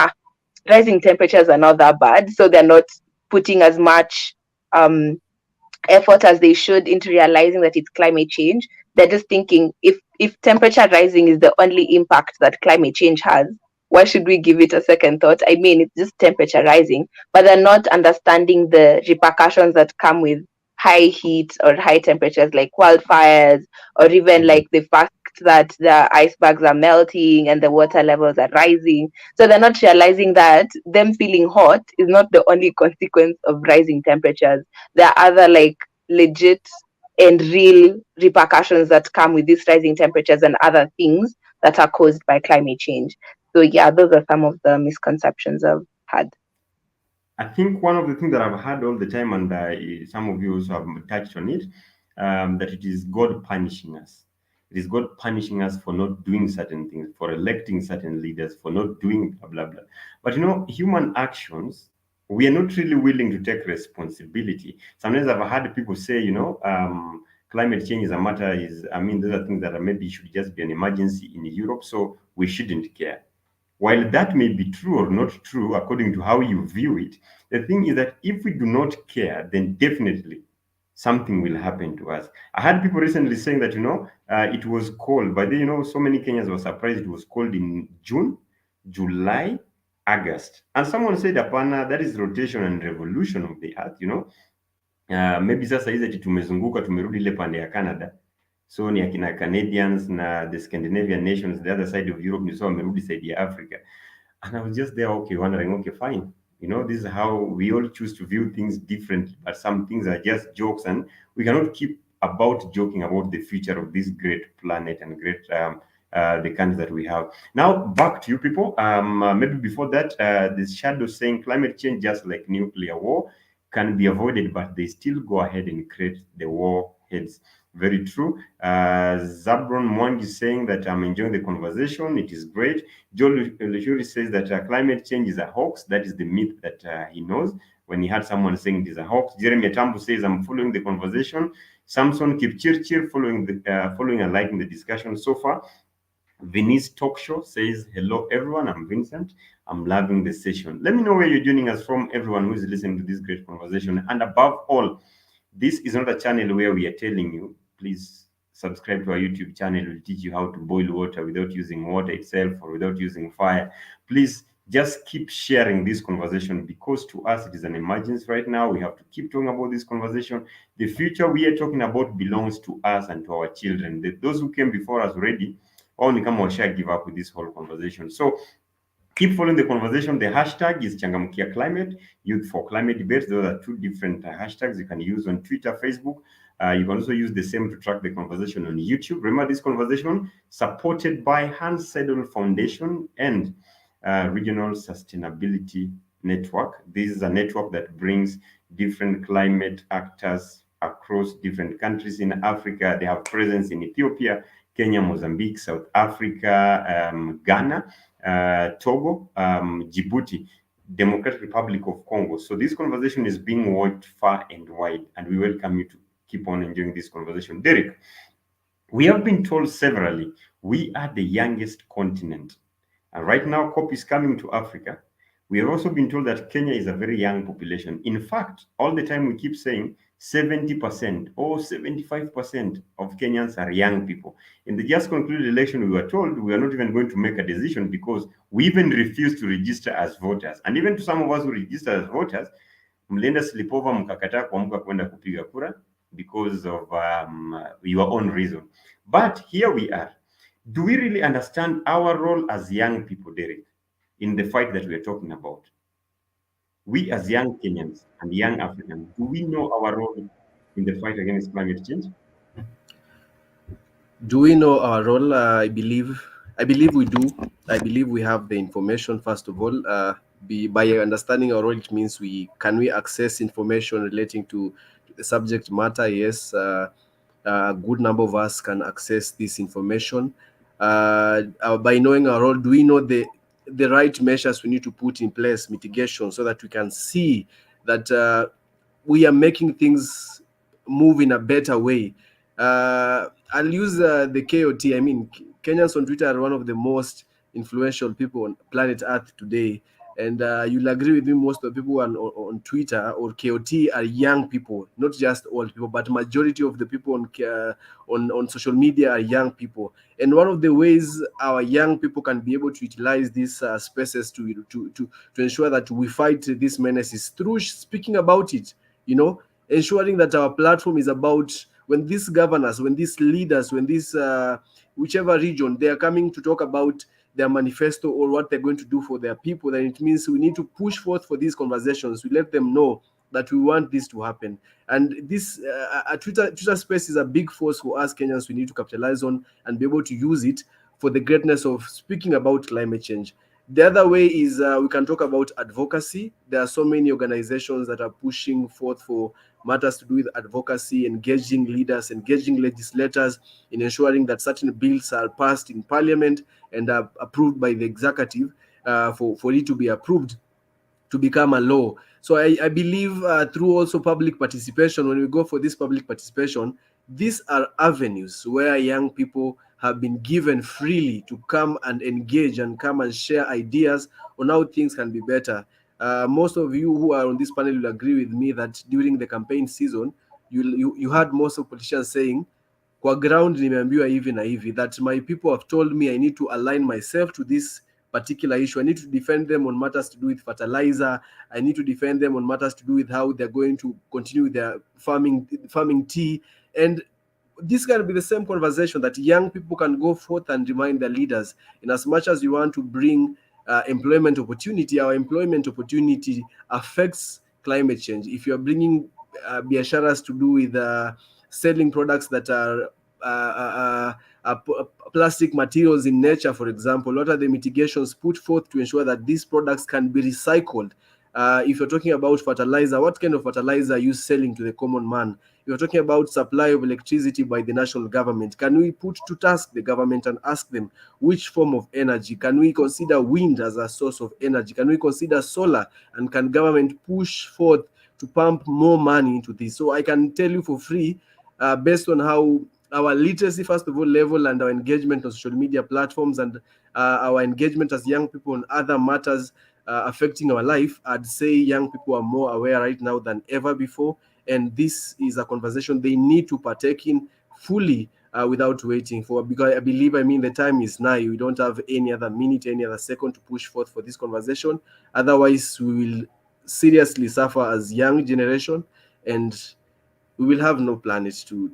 rising temperatures are not that bad, so they're not putting as much effort as they should into realizing that it's climate change. They're just thinking, if temperature rising is the only impact that climate change has, why should we give it a second thought? I mean, it's just temperature rising, but they're not understanding the repercussions that come with high heat or high temperatures, like wildfires, or even like the fact that the icebergs are melting and the water levels are rising. So they're not realizing that them feeling hot is not the only consequence of rising temperatures. There are other like legit and real repercussions that come with these rising temperatures and other things that are caused by climate change. So yeah, those are some of the misconceptions I've had. I think one of the things that I've heard all the time, and some of you also have touched on it, that it is God punishing us. It is God punishing us for not doing certain things, for electing certain leaders, for not doing blah, blah, blah. But human actions, we are not really willing to take responsibility. Sometimes I've heard people say, climate change is a matter, those are things that maybe should just be an emergency in Europe, so we shouldn't care. While that may be true or not true according to how you view it, the thing is that if we do not care, then definitely something will happen to us. I had people recently saying that, it was cold, but then, so many Kenyans were surprised it was cold in June, July, August. And someone said, Apana, that is rotation and revolution of the earth. Maybe sasa hizi ati tumezunguka tumerudi ile pande ya Canada, so ni akina Canadians na the Scandinavian nations, the other side of Europe, ni so wamerudi side ya Africa. And I was just there, okay, wondering, okay, fine. This is how we all choose to view things differently, but some things are just jokes, and we cannot keep about joking about the future of this great planet and great the country that we have. Now, back to you people. Maybe before that, the shadow saying climate change, just like nuclear war, can be avoided, but they still go ahead and create the warheads. Very true. Zabron Mwangi saying that I'm enjoying the conversation. It is great. Joe Leshuri says that climate change is a hoax. That is the myth that he knows when he had someone saying it is a hoax. Jeremy Atambu says I'm following the conversation. Samson Kipchirchir following and liking the discussion so far. Venice Talk Show says, hello everyone, I'm Vincent. I'm loving the session. Let me know where you're joining us from, everyone who is listening to this great conversation. And above all, this is not a channel where we are telling you, please subscribe to our YouTube channel. We'll teach you how to boil water without using water itself or without using fire. Please just keep sharing this conversation, because to us it is an emergency right now. We have to keep talking about this conversation. The future we are talking about belongs to us and to our children. Those who came before us already, only come or share, give up with this whole conversation. So keep following the conversation. The hashtag is Changamkia Climate, Youth for Climate Debates. Those are two different hashtags you can use on Twitter, Facebook. You can also use the same to track the conversation on YouTube. Remember, this conversation supported by Hans Seidel Foundation and Regional Sustainability Network. This is a network that brings different climate actors across different countries in Africa. They have presence in Ethiopia, Kenya, Mozambique, South Africa, Ghana, Togo, Djibouti, Democratic Republic of Congo. So this conversation is being watched far and wide, and we welcome you to keep on enjoying this conversation. Derek, we have been told severally, we are the youngest continent. And right now, COP is coming to Africa. We have also been told that Kenya is a very young population. In fact, all the time we keep saying 70% or 75% of Kenyans are young people. In the just concluded election, we were told we are not even going to make a decision because we even refused to register as voters. And even to some of us who registered as voters, mlienda sleepover mkakataa kuamka kwenda kupiga kura because of your own reason. But here we are. Do we really understand our role as young people, Derek, in the fight that we are talking about? We as young Kenyans and young Africans, do we know our role in the fight against climate change? Do we know our role? I believe we do. I believe we have the information, first of all. By understanding our role, it means we access information relating to the subject matter. Yes, a good number of us can access this information. By knowing our role, do we know the right measures we need to put in place, mitigation, so that we can see that we are making things move in a better way? I'll use the KOT. I mean, Kenyans on Twitter are one of the most influential people on planet Earth today. And you'll agree with me, most of the people on Twitter or KOT are young people, not just old people, but majority of the people on social media are young people. And one of the ways our young people can be able to utilize these spaces to ensure that we fight this menace is through speaking about it, ensuring that our platform is about when these governors, when these leaders, when this whichever region, they are coming to talk about their manifesto or what they're going to do for their people, then it means we need to push forth for these conversations. We let them know that we want this to happen. And this Twitter space is a big force for us Kenyans we need to capitalize on and be able to use it for the greatness of speaking about climate change. The other way is we can talk about advocacy. There are so many organizations that are pushing forth for matters to do with advocacy, engaging leaders, engaging legislators in ensuring that certain bills are passed in parliament and are approved by the executive for it to be approved to become a law. So I believe through also public participation, when we go for this public participation, these are avenues where young people have been given freely to come and engage and come and share ideas on how things can be better. Most of you who are on this panel will agree with me that during the campaign season, you had most of politicians saying, kwa ground nimeambiwa hivi na hivi, that my people have told me I need to align myself to this particular issue. I need to defend them on matters to do with fertilizer. I need to defend them on matters to do with how they're going to continue with their farming tea. And this can be the same conversation that young people can go forth and remind their leaders. In as much as you want to bring employment opportunity, our employment opportunity affects climate change. If you're bringing biasharas to do with selling products that are plastic materials in nature, for example, what are the mitigations put forth to ensure that these products can be recycled? If you're talking about fertilizer, what kind of fertilizer are you selling to the common man? If you're talking about supply of electricity by the national government, can we put to task the government and ask them which form of energy? Can we consider wind as a source of energy? Can we consider solar? And can government push forth to pump more money into this? So I can tell you for free, based on how our literacy, first of all, level, and our engagement on social media platforms, and our engagement as young people on other matters affecting our life, I'd say young people are more aware right now than ever before. And this is a conversation they need to partake in fully without waiting for, because I believe, the time is now. We don't have any other minute, any other second to push forth for this conversation. Otherwise, we will seriously suffer as young generation, and we will have no planet to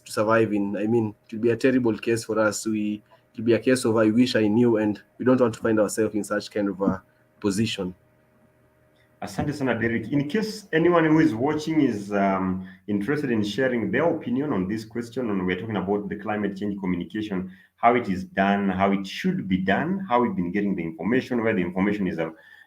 survive in. It will be a terrible case for us. It will be a case of I wish I knew, and we don't want to find ourselves in such kind of a position. Asante sana, Derek. In case anyone who is watching is interested in sharing their opinion on this question, and we're talking about the climate change communication, how it is done, how it should be done, how we've been getting the information, where the information is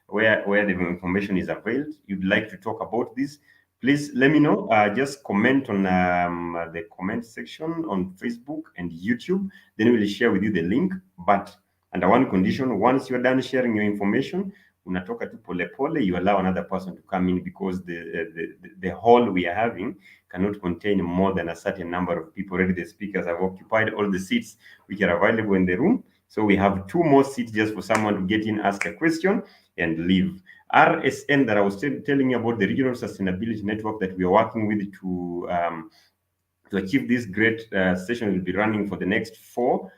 where the information is availed. You'd like to talk about this, please let me know. Just comment on the comment section on Facebook and YouTube. Then we'll share with you the link. But under one condition, once you're done sharing your information, unatoka tu pole pole, you allow another person to come in, because the hall we are having cannot contain more than a certain number of people. Already the speakers have occupied all the seats which are available in the room. So we have 2 more seats just for someone to get in, ask a question, and leave. RSN, that I was telling you about, the Regional Sustainability Network that we are working with to achieve this great session, will be running for the next 4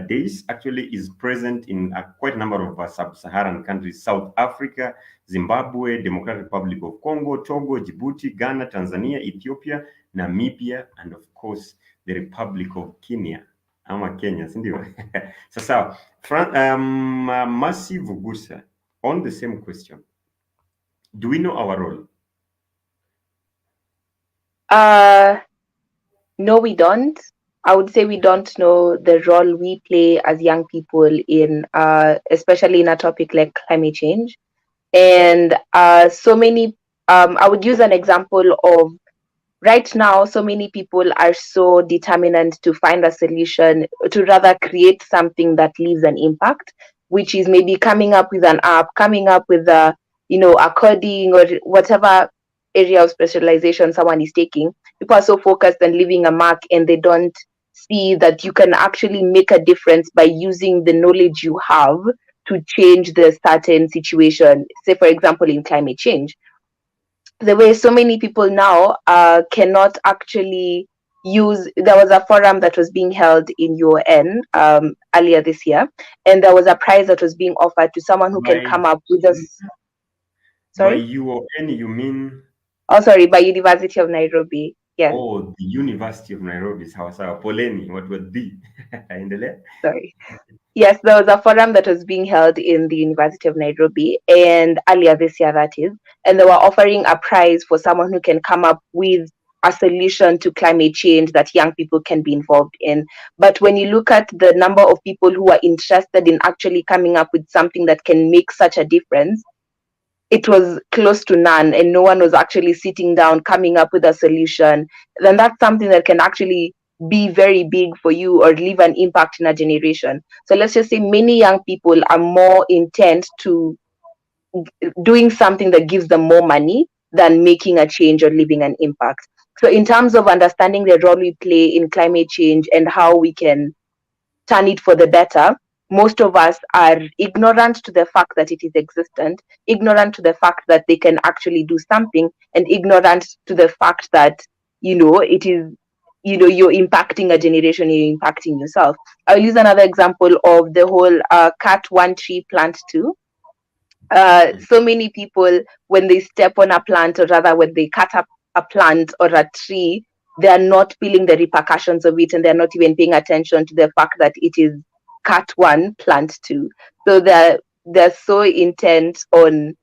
days, actually is present in quite a number of sub-Saharan countries: South Africa, Zimbabwe, Democratic Republic of Congo, Togo, Djibouti, Ghana, Tanzania, Ethiopia, Namibia, and of course the Republic of Kenya. Kenya, sindio? Sasa, Massive Vugusa, on the same question, do we know our role? No, we don't. I would say we don't know the role we play as young people in, especially in a topic like climate change. And so many, I would use an example of right now, so many people are so determined to find a solution, to rather create something that leaves an impact, which is maybe coming up with an app, coming up with a coding or whatever area of specialization someone is taking. People are so focused on leaving a mark, and they don't see that you can actually make a difference by using the knowledge you have to change the certain situation. Say, for example, in climate change, the way so many people now cannot actually use. There was a forum that was being held in UN earlier this year, and there was a prize that was being offered to someone who can come up with us. Sorry? By UN, you mean? Oh, sorry, by University of Nairobi. Yes. Oh, the University of Nairobi. Sawa. Poleni, what would be? Sorry. Yes, there was a forum that was being held in the University of Nairobi, and earlier this year, that is, and they were offering a prize for someone who can come up with a solution to climate change that young people can be involved in. But when you look at the number of people who are interested in actually coming up with something that can make such a difference, it was close to none, and no one was actually sitting down coming up with a solution. Then that's something that can actually be very big for you or leave an impact in a generation. So let's just say many young people are more intent to doing something that gives them more money than making a change or leaving an impact. So in terms of understanding the role we play in climate change and how we can turn it for the better, most of us are ignorant to the fact that it is existent, ignorant to the fact that they can actually do something, and ignorant to the fact that, it is, you're impacting a generation, you're impacting yourself. I'll use another example of the whole cut one tree, plant two. So many people, when they step on a plant, or rather when they cut up a plant or a tree, they are not feeling the repercussions of it, and they're not even paying attention to the fact that it is cut one, plant two. So they're so intent on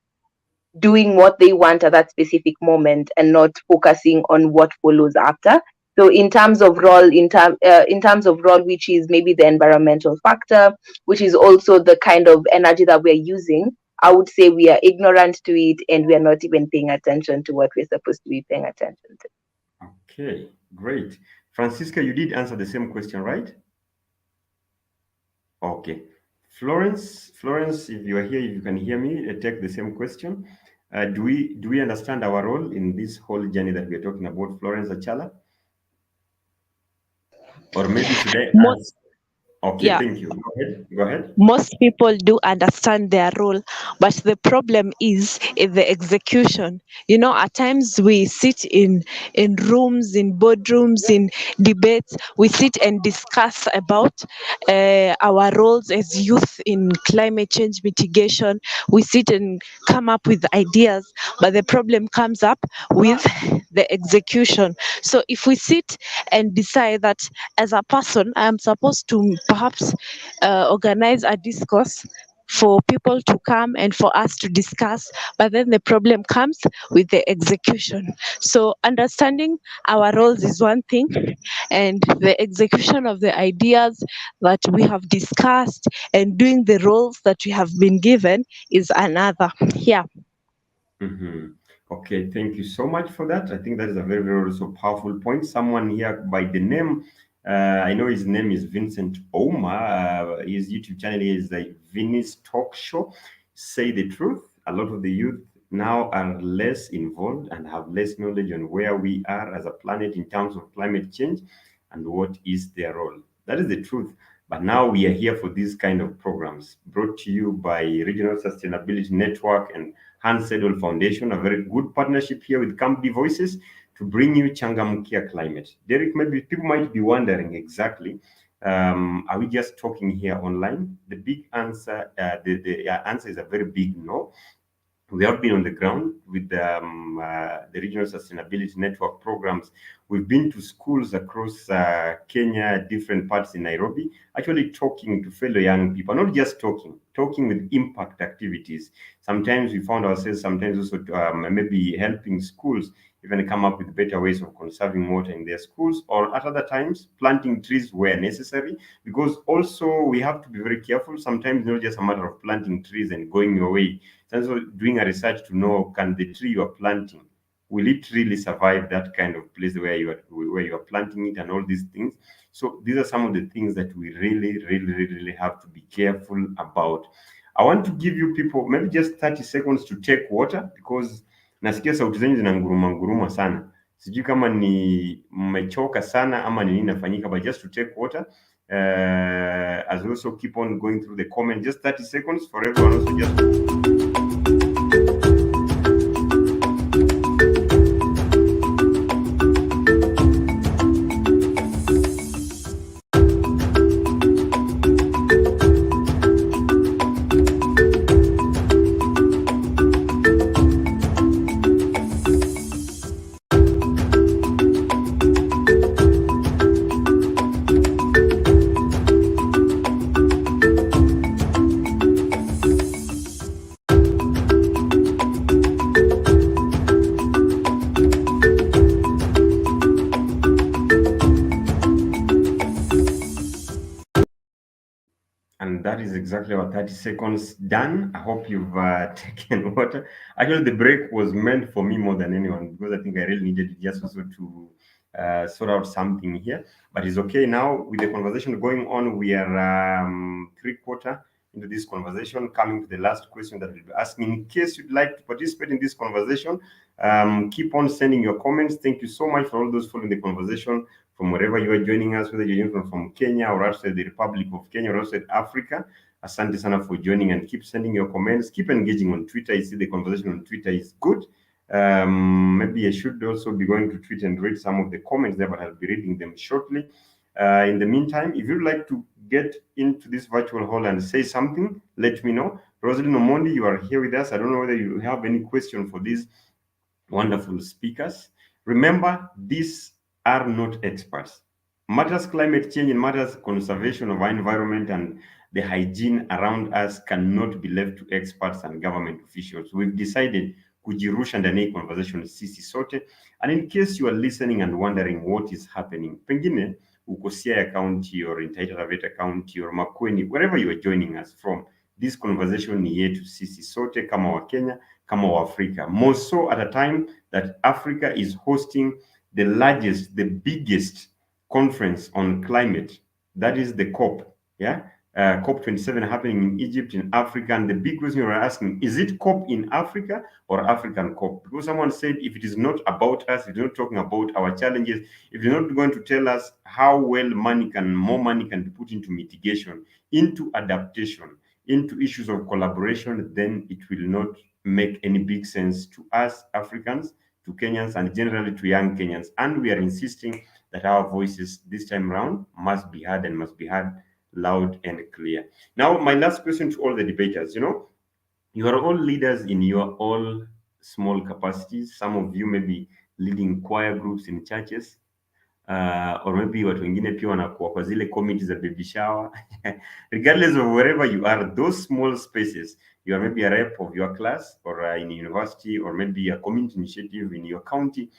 doing what they want at that specific moment and not focusing on what follows after. So in terms of role, in terms of role, which is maybe the environmental factor, which is also the kind of energy that we're using, I would say we are ignorant to it, and we are not even paying attention to what we're supposed to be paying attention to. Okay, great. Francisca, you did answer the same question, right? Okay. Florence, if you are here, if you can hear me, take the same question. Do we understand our role in this whole journey that we are talking about, Florence Achala? Or maybe should I ask? Okay, Yeah. thank you. Go ahead. Most people do understand their role, but the problem is in the execution. At times we sit in rooms, in boardrooms, in debates. We sit and discuss about our roles as youth in climate change mitigation. We sit and come up with ideas, but the problem comes up with the execution. So if we sit and decide that as a person I am supposed to perhaps organize a discourse for people to come and for us to discuss, but then the problem comes with the execution. So understanding our roles is one thing, and the execution of the ideas that we have discussed and doing the roles that we have been given is another. Yeah. Mm-hmm. Okay, thank you so much for that. I think that is a very, very also powerful point. Someone here by the name, I know his name is Vincent Oma. His YouTube channel is like Vinny's Talk Show. Say the truth. A lot of the youth now are less involved and have less knowledge on where we are as a planet in terms of climate change and what is their role. That is the truth. But now we are here for these kind of programs brought to you by Regional Sustainability Network and Hans Sedol Foundation, a very good partnership here with Company Voices to bring you Changamkia Climate. Derek, maybe people might be wondering exactly, are we just talking here online? The big answer, the answer is a very big no. We have been on the ground with the Regional Sustainability Network programs. We've been to schools across Kenya, different parts in Nairobi, actually talking to fellow young people, not just talking with impact activities. Sometimes we found ourselves sometimes also maybe helping schools even come up with better ways of conserving water in their schools, or at other times planting trees where necessary, because also we have to be very careful. Sometimes it's not just a matter of planting trees and going away. It's also doing a research to know, can the tree you are planting, will it really survive that kind of place where you are planting it, and all these things. So these are some of the things that we really have to be careful about. I want to give you people maybe just 30 seconds to take water, because nasikia sauti zenyu zinanguruma sana. Sijui kama ni mmechoka sana ama ni nini nafanyika, but just to take water. As we also keep on going through the comment, just 30 seconds for everyone also just... And that is exactly our 30 seconds done. I hope you've taken water. Actually, the break was meant for me more than anyone, because I think I really needed it just also to sort out something here. But it's okay now. With the conversation going on, we are 3/4 into this conversation, coming to the last question that we'll be asking. In case you'd like to participate in this conversation, keep on sending your comments. Thank you so much for all those following the conversation. from wherever you are joining us, whether you're joining from Kenya or outside the Republic of Kenya or outside Africa. Asante sana for joining, and keep sending your comments. Keep engaging on Twitter. I see the conversation on Twitter is good. Maybe I should also be going to Twitter and read some of the comments there, but I'll be reading them shortly. In the meantime, if you'd like to get into this virtual hall and say something, let me know. Rosalind Omondi, you are here with us. I don't know whether you have any question for these wonderful speakers. Remember, these are not experts. Matters climate change and matters conservation of our environment and the hygiene around us cannot be left to experts and government officials. We've decided kujirusha ndani ya conversation sisi sote. And in case you are listening and wondering what is happening, pengine uko Siaya County or Untitled County or Makueni, wherever you are joining us from, this conversation ni yetu sisi sote kama Wakenya, kama Waafrika. More so at a time that Africa is hosting the largest, the biggest conference on climate. That is the COP, yeah? COP27 happening in Egypt, in Africa. And the big question you're asking, is it COP in Africa or African COP? Because someone said, if it is not about us, if it's not talking about our challenges, if you're not going to tell us how well more money can be put into mitigation, into adaptation, into issues of collaboration, then it will not make any big sense to us Africans, to Kenyans, and generally to young Kenyans. And we are insisting that our voices this time around must be heard and must be heard loud and clear. Now, my last question to all the debaters, you are all leaders in your all small capacities. Some of you may be leading choir groups in churches, or maybe watu wengine pia wanakuwa kwa zile committees za baby shower. Regardless of wherever you are, those small spaces, you are maybe a rep of your class or in university, or maybe a community initiative in your county.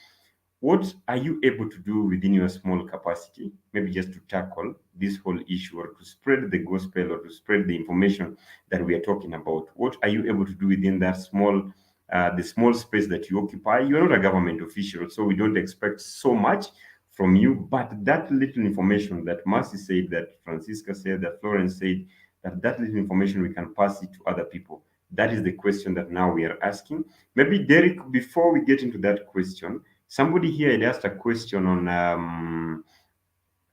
What are you able to do within your small capacity, maybe just to tackle this whole issue or to spread the gospel or to spread the information that we are talking about? What are you able to do within that the small space that you occupy? You're not a government official, so we don't expect so much from you, but that little information that Mercy said, that Francisca said, that Florence said, that little information we can pass it to other people. That is the question that now we are asking. Maybe Derek, before we get into that question, somebody here had asked a question on,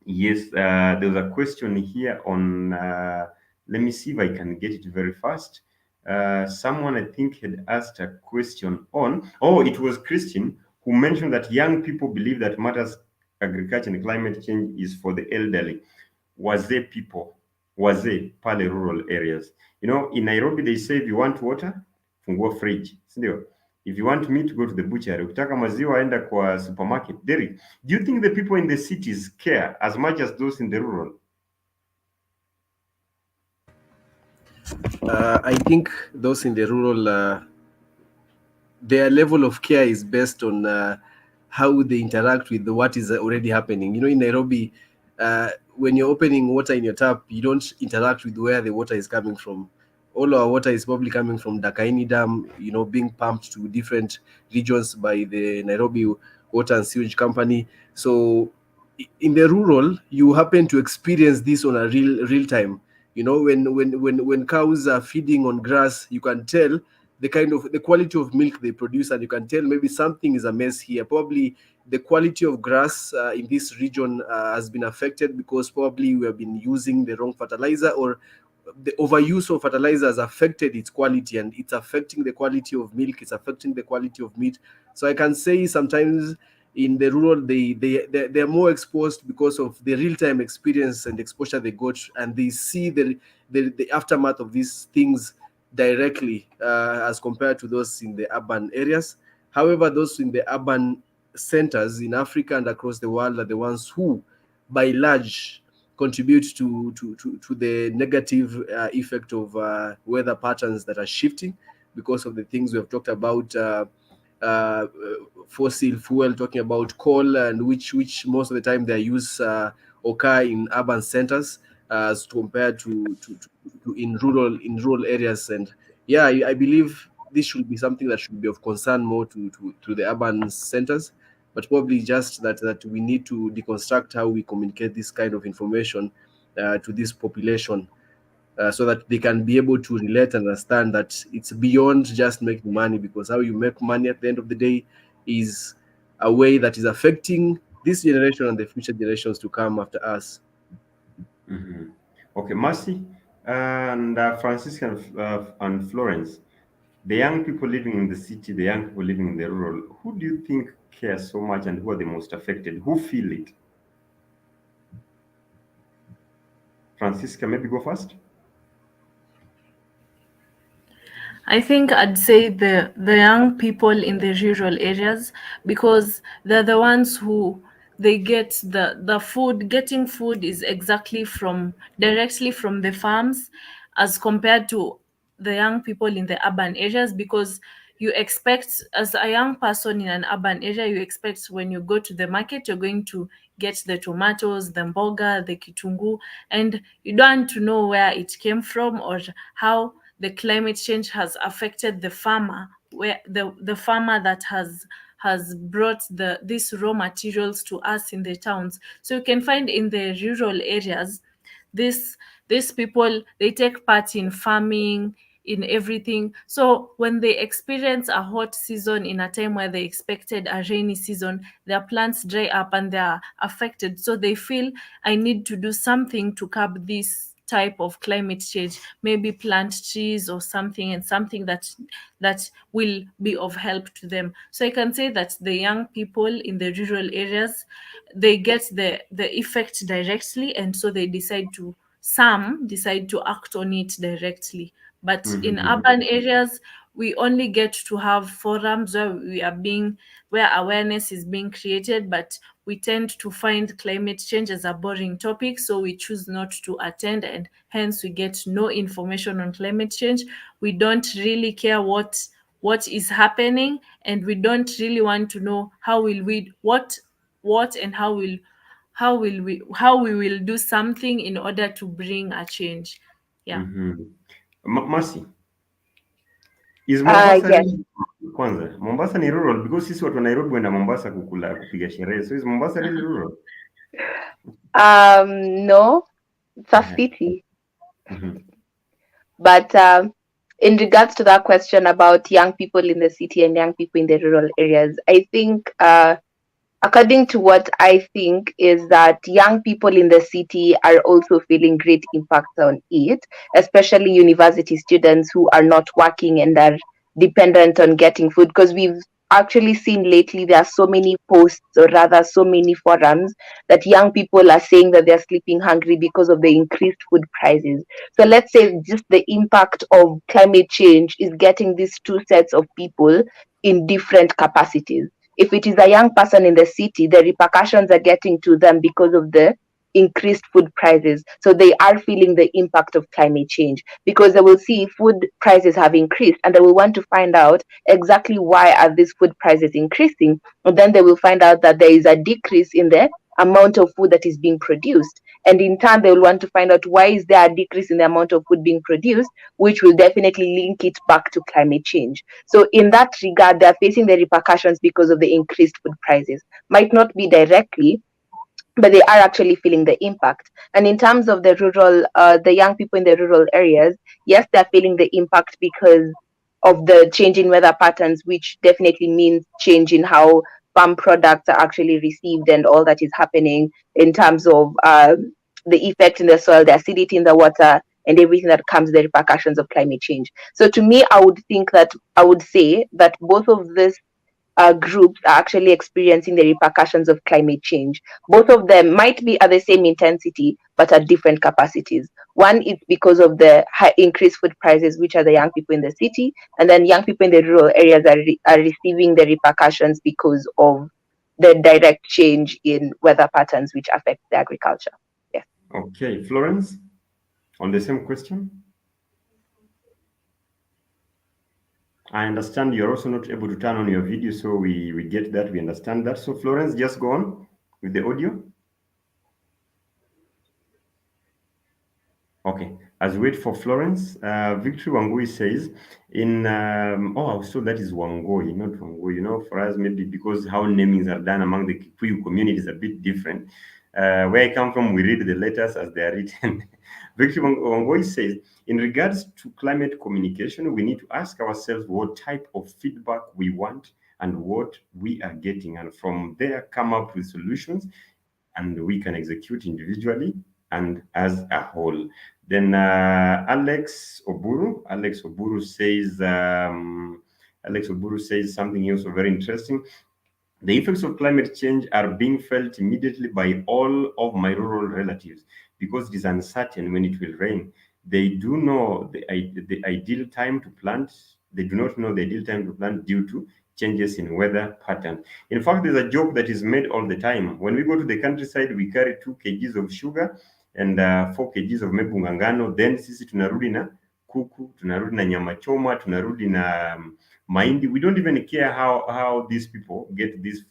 yes, there was a question here on, let me see if I can get it very fast. Someone I think had asked a question on, it was Christine, who mentioned that young people believe that matters agriculture and climate change is for the elderly. Wazee people, wazee pale rural areas. In Nairobi they say if you want water, fungua fridge, sindio? If you want meat, go to the butchery. Ukitaka maziwa enda kwa supermarket. Derek, do you think the people in the cities care as much as those in the rural? I think those in the rural, their level of care is based on how they interact with what is already happening. In Nairobi, when you're opening water in your tap, you don't interact with where the water is coming from. All our water is probably coming from Dakaini Dam, being pumped to different regions by the Nairobi Water and Sewage Company. So in the rural, you happen to experience this on a real time. When cows are feeding on grass, you can tell the quality of milk they produce, and you can tell maybe something is amiss here. Probably the quality of grass in this region has been affected because probably we have been using the wrong fertilizer, or the overuse of fertilizer has affected its quality, and it's affecting the quality of milk, it's affecting the quality of meat. So I can say sometimes in the rural, they're more exposed because of the real-time experience and exposure they got, and they see the aftermath of these things directly as compared to those in the urban areas. However, those in the urban centers in Africa and across the world are the ones who, by large, contribute to the negative effect of weather patterns that are shifting because of the things we have talked about. Fossil fuel, talking about coal, and which most of the time their use occur in urban centers as compared to in rural areas. And yeah, I believe this should be something that should be of concern more to the urban centers, but probably just that we need to deconstruct how we communicate this kind of information to this population, so that they can be able to relate and understand that it's beyond just making money, because how you make money at the end of the day is a way that is affecting this generation and the future generations to come after us. Okay, Mercy and Francisca and Florence, the young people living in the city, the young people living in the rural, who do you think care so much and who are the most affected? Who feel it? Francisca, maybe go first. I think I'd say the young people in the rural areas, because they're the ones who they get the food. Getting food is exactly directly from the farms, as compared to the young people in the urban areas, because you expect, as a young person in an urban area, you expect when you go to the market, you're going to get the tomatoes, the mboga, the kitungu, and you don't want to know where it came from or how the climate change has affected the farmer, where the farmer that has brought these raw materials to us in the towns. So you can find in the rural areas, this these people, they take part in farming, in everything. So when they experience a hot season in a time where they expected a rainy season, their plants dry up and they are affected. So they feel, I need to do something to curb this type of climate change, maybe plant trees or something, and something that will be of help to them. So I can say that the young people in the rural areas, they get the effect directly, and so some decide to act on it directly. But in urban areas, we only get to have forums where awareness is being created, but we tend to find climate change as a boring topic, so we choose not to attend, and hence we get no information on climate change. We don't really care what is happening, and we don't really want to know how will we what and how we will do something in order to bring a change. Yeah. Mercy, is Mombasa Yes. really kwanza? Mombasa ni rural because sisi watu wa Nairobi wenda Mombasa kupiga sherehe. So is Mombasa really rural? No, it's a city. But in regards to that question about young people in the city and young people in the rural areas, I think, according to what I think, is that young people in the city are also feeling great impacts on it, especially university students who are not working and are dependent on getting food. Because we've actually seen lately there are so many posts, or rather so many forums, that young people are saying that they're sleeping hungry because of the increased food prices. So let's say just the impact of climate change is getting these two sets of people in different capacities. If it is a young person in the city, the repercussions are getting to them because of the increased food prices. So they are feeling the impact of climate change, because they will see food prices have increased and they will want to find out exactly why are these food prices increasing. And then they will find out that there is a decrease in the amount of food that is being produced. And in turn, they will want to find out why is there a decrease in the amount of food being produced, which will definitely link it back to climate change. So in that regard, they're facing the repercussions because of the increased food prices. Might not be directly, but they are actually feeling the impact. And in terms of the the young people in the rural areas, yes, they're feeling the impact because of the change in weather patterns, which definitely means change in how farm products are actually received and all that is happening in terms of the effect in the soil, the acidity in the water, and everything that comes with the repercussions of climate change. So to me, I would say that both of these groups are actually experiencing the repercussions of climate change. Both of them might be at the same intensity, but at different capacities. One is because of the high increased food prices, which are the young people in the city, and then young people in the rural areas are receiving the repercussions because of the direct change in weather patterns, which affect the agriculture. Yes. Okay, Florence, on the same question. I understand you're also not able to turn on your video, so we get that, we understand that. So Florence, just go on with the audio. Okay, as we wait for Florence, Victory Wangui says, I was told that is Wangoi, not Wangui. You know, for us, maybe because how namings are done among the Kikuyu community is a bit different. Where I come from, we read the letters as they are written. Victory Wangui says, in regards to climate communication, we need to ask ourselves what type of feedback we want and what we are getting, and from there come up with solutions, and we can execute individually and as a whole. Then Alex Oburu says something also very interesting. The effects of climate change are being felt immediately by all of my rural relatives because it is uncertain when it will rain. They do know the ideal time to plant. They do not know the ideal time to plant due to changes in weather pattern. In fact, there's a joke that is made all the time. When we go to the countryside, we carry 2 kgs of sugar and 4 kgs of ngano. Then sisi tunarudi na kuku, tunarudi na nyama choma, tunarudi na mahindi. We don't even care how these people get this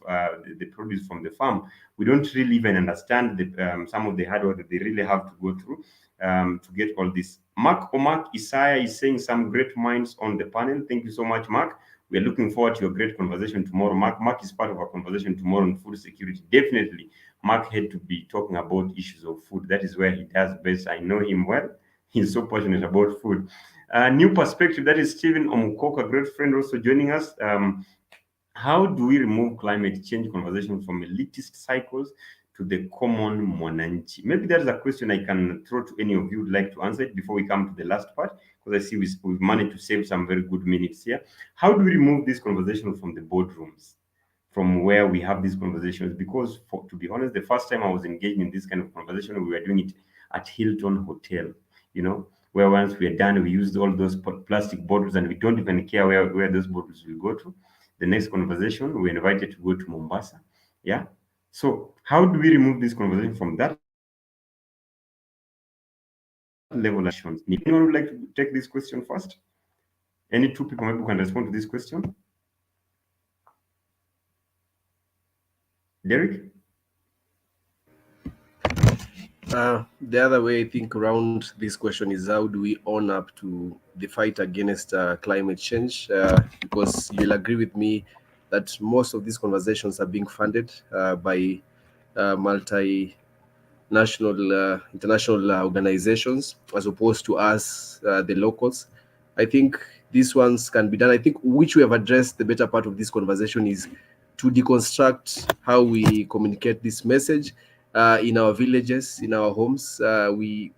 the produce from the farm. We don't really even understand some of the hard work that they really have to go through to get all this. Mark Isaiah is saying some great minds on the panel. Thank you so much, Mark. We are looking forward to your great conversation tomorrow. Mark is part of our conversation tomorrow on food security. Definitely, Mark had to be talking about issues of food. That is where he does best. I know him well. He's so passionate about food. New perspective, that is Stephen Omukoka, a great friend, also joining us. How do we remove climate change conversation from elitist cycles to the common mwananchi? Maybe that is a question I can throw to any of you who'd like to answer it before we come to the last part, because I see we've managed to save some very good minutes here. How do we remove this conversation from the boardrooms, from where we have these conversations? Because to be honest, the first time I was engaged in this kind of conversation, we were doing it at Hilton Hotel, where once we are done, we used all those plastic bottles and we don't even care where those bottles will go to. The next conversation, we're invited to go to Mombasa. Yeah. So how do we remove this conversation from that level of actions? Anyone would like to take this question first? Any 2 people maybe who can respond to this question? Derek? The other way I think around this question is, how do we own up to the fight against climate change? Because you'll agree with me that most of these conversations are being funded by multinational, international organizations, as opposed to us, the locals. I think these ones can be done. I think which we have addressed the better part of this conversation is to deconstruct how we communicate this message. In our villages, in our homes, we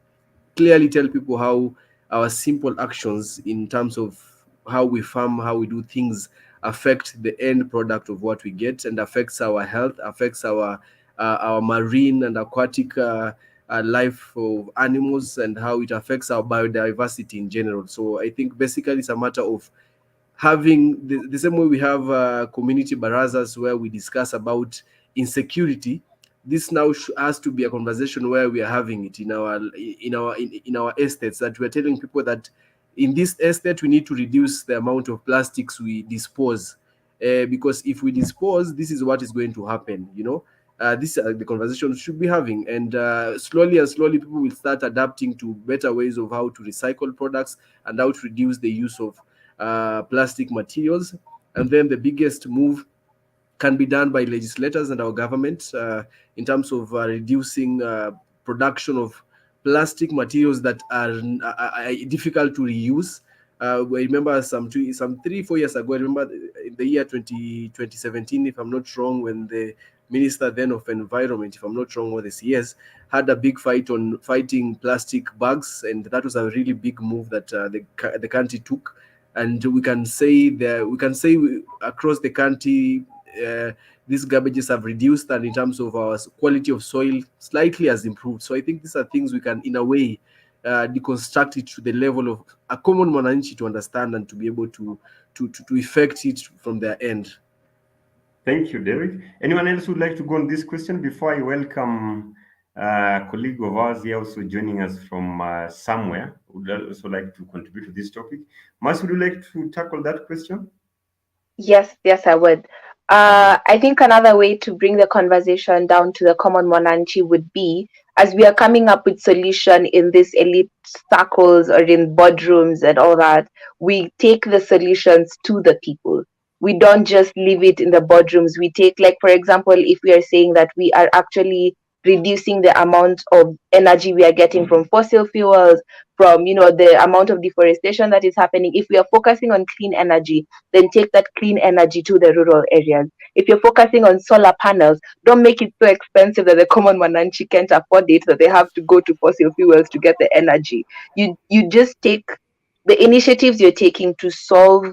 clearly tell people how our simple actions in terms of how we farm, how we do things, affect the end product of what we get, and affects our health, affects our marine and aquatic life of animals, and how it affects our biodiversity in general. So I think basically it's a matter of having the same way we have community barazas where we discuss about insecurity. This now has to be a conversation where we are having it in our estates, that we are telling people that in this estate we need to reduce the amount of plastics we dispose, because if we dispose, this is what is going to happen. This the conversation we should be having, and slowly people will start adapting to better ways of how to recycle products and how to reduce the use of plastic materials. And then the biggest move can be done by legislators and our government in terms of reducing production of plastic materials that are difficult to reuse. I remember some 3-4 years ago, I remember in the year 2017, if I'm not wrong, when the Minister then of Environment, if I'm not wrong, or the CS, had a big fight on fighting plastic bags, and that was a really big move that the country took. And we can say across the country, these garbages have reduced, and in terms of our quality of soil, slightly has improved. So I think these are things we can, in a way, deconstruct it to the level of a common mwananchi to understand and to be able to effect it from their end. Thank you, Derek. Anyone else would like to go on this question before I welcome a colleague of ours here also joining us from somewhere, would also like to contribute to this topic? Mas, would you like to tackle that question? Yes, I would. I think another way to bring the conversation down to the common mwananchi would be, as we are coming up with solution in these elite circles or in boardrooms and all that, we take the solutions to the people. We don't just leave it in the boardrooms. We take, like, for example, if we are saying that we are actually reducing the amount of energy we are getting from fossil fuels, from, the amount of deforestation that is happening. If we are focusing on clean energy, then take that clean energy to the rural areas. If you're focusing on solar panels, don't make it so expensive that the common mananchi can't afford it, that they have to go to fossil fuels to get the energy. You just take the initiatives you're taking to solve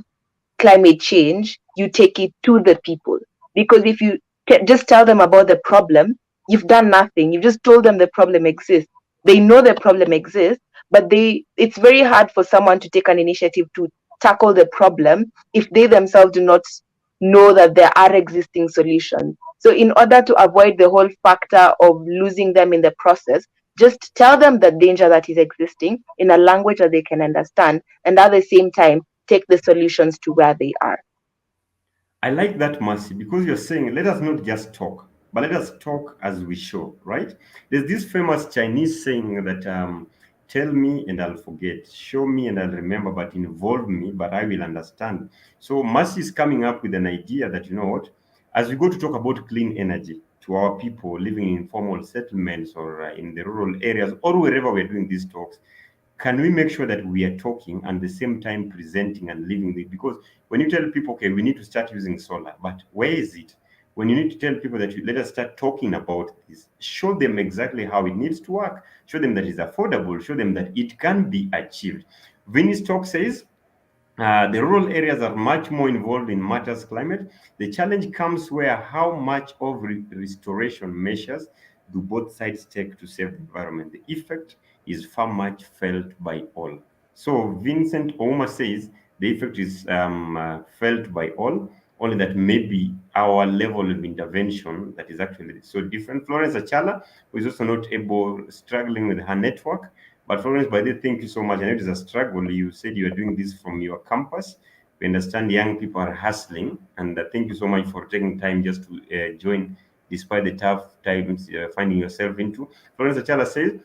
climate change, you take it to the people. Because if you just tell them about the problem, you've done nothing. You've just told them the problem exists. They know the problem exists, but it's very hard for someone to take an initiative to tackle the problem if they themselves do not know that there are existing solutions. So in order to avoid the whole factor of losing them in the process, just tell them the danger that is existing in a language that they can understand, and at the same time take the solutions to where they are. I like that, Mercy, because you're saying let us not just talk, but let us talk as we show, right? There's this famous Chinese saying that tell me and I'll forget, show me and I'll remember, but involve me, but I will understand. So Mercy is coming up with an idea that, you know what, as we go to talk about clean energy to our people living in informal settlements or in the rural areas or wherever we're doing these talks, can we make sure that we are talking and at the same time presenting and living it? Because when you tell people, okay, we need to start using solar, but where is it? When you need to tell people that let us start talking about this, show them exactly how it needs to work, show them that it's affordable, show them that it can be achieved. Vinny's talk says the rural areas are much more involved in matters climate. The challenge comes where how much of restoration measures do both sides take to save the environment? The effect is far much felt by all. So Vincent Ouma says the effect is felt by all, only that maybe our level of intervention that is actually so different. Florence Achala, who is also not able, struggling with her network. But Florence, by the way, thank you so much. I know it is a struggle. You said you are doing this from your campus. We understand young people are hustling, and thank you so much for taking time just to join despite the tough times you're finding yourself into. Florence Achala says,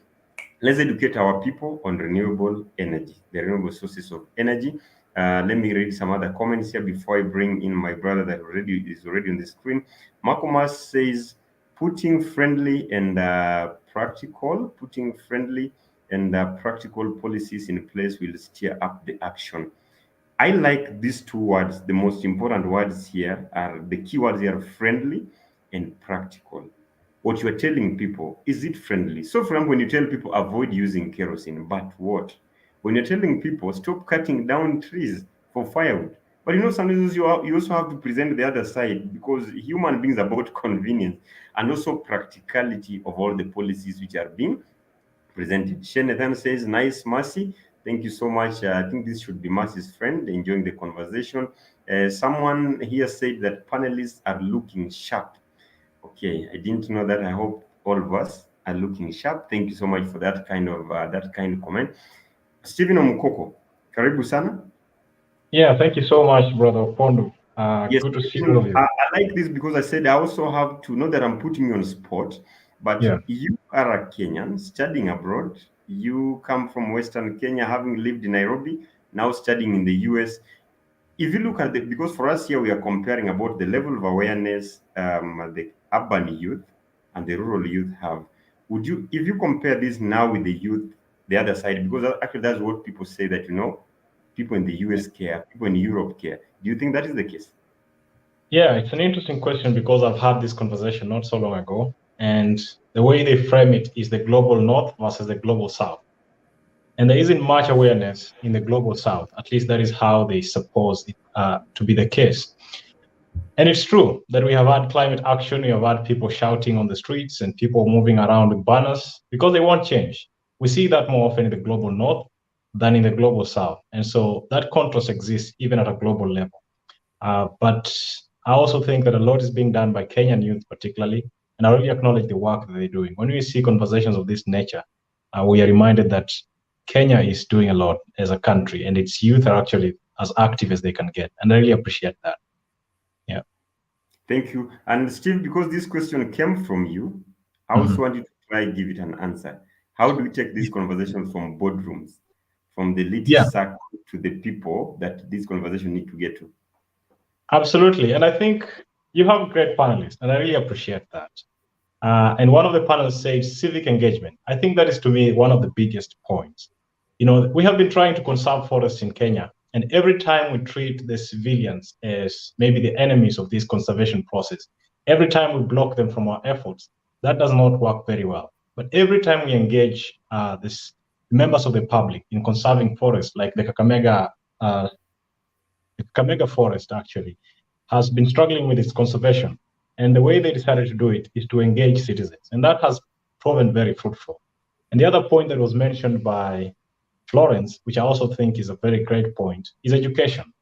let's educate our people on renewable energy, the renewable sources of energy. Let me read some other comments here before I bring in my brother that is already on the screen. Marcomas says, putting friendly and practical policies in place will steer up the action. I like these two words. The most important words here are the keywords here: friendly and practical. What you're telling people, is it friendly? So, for example, when you tell people avoid using kerosene, but what? When you're telling people stop cutting down trees for firewood, but sometimes you also have to present the other side, because human beings are about convenience and also practicality of all the policies which are being presented. Shenethan says, nice, Mercy. Thank you so much. I think this should be Mercy's friend, enjoying the conversation. Someone here said that panelists are looking sharp. Okay, I didn't know that. I hope all of us are looking sharp. Thank you so much for that kind of comment. Stephen Omukoko, karibu sana. Yeah, thank you so much, Brother Pondo. Yes, good to see all of you. I like this because I said I also have to know that I'm putting you on spot, but Yeah. you are a Kenyan studying abroad. You come from Western Kenya, having lived in Nairobi, now studying in the US. If you look at because for us here, we are comparing about the level of awareness the urban youth and the rural youth have. If you compare this now with the youth, the other side, because actually that's what people say that, people in the US care, people in Europe care. Do you think that is the case? Yeah, it's an interesting question because I've had this conversation not so long ago, and the way they frame it is the global north versus the global south. And there isn't much awareness in the global south. At least that is how they suppose it to be the case. And it's true that we have had climate action, we have had people shouting on the streets and people moving around with banners because they want change. We see that more often in the global north than in the global south. And so that contrast exists even at a global level. But I also think that a lot is being done by Kenyan youth particularly, and I really acknowledge the work that they're doing. When we see conversations of this nature, we are reminded that Kenya is doing a lot as a country, and its youth are actually as active as they can get. And I really appreciate that. Yeah. Thank you. And Steve, because this question came from you, I also want you to try give it an answer. How do we take this conversation from boardrooms, from the little circle to the people that this conversation need to get to? Absolutely. And I think you have great panelists, and I really appreciate that. And one of the panelists said civic engagement. I think that is, to me, one of the biggest points. We have been trying to conserve forests in Kenya, and every time we treat the civilians as maybe the enemies of this conservation process, every time we block them from our efforts, that does not work very well. But every time we engage this members of the public in conserving forests, like the Kakamega forest actually has been struggling with its conservation. And the way they decided to do it is to engage citizens. And that has proven very fruitful. And the other point that was mentioned by Florence, which I also think is a very great point, is education.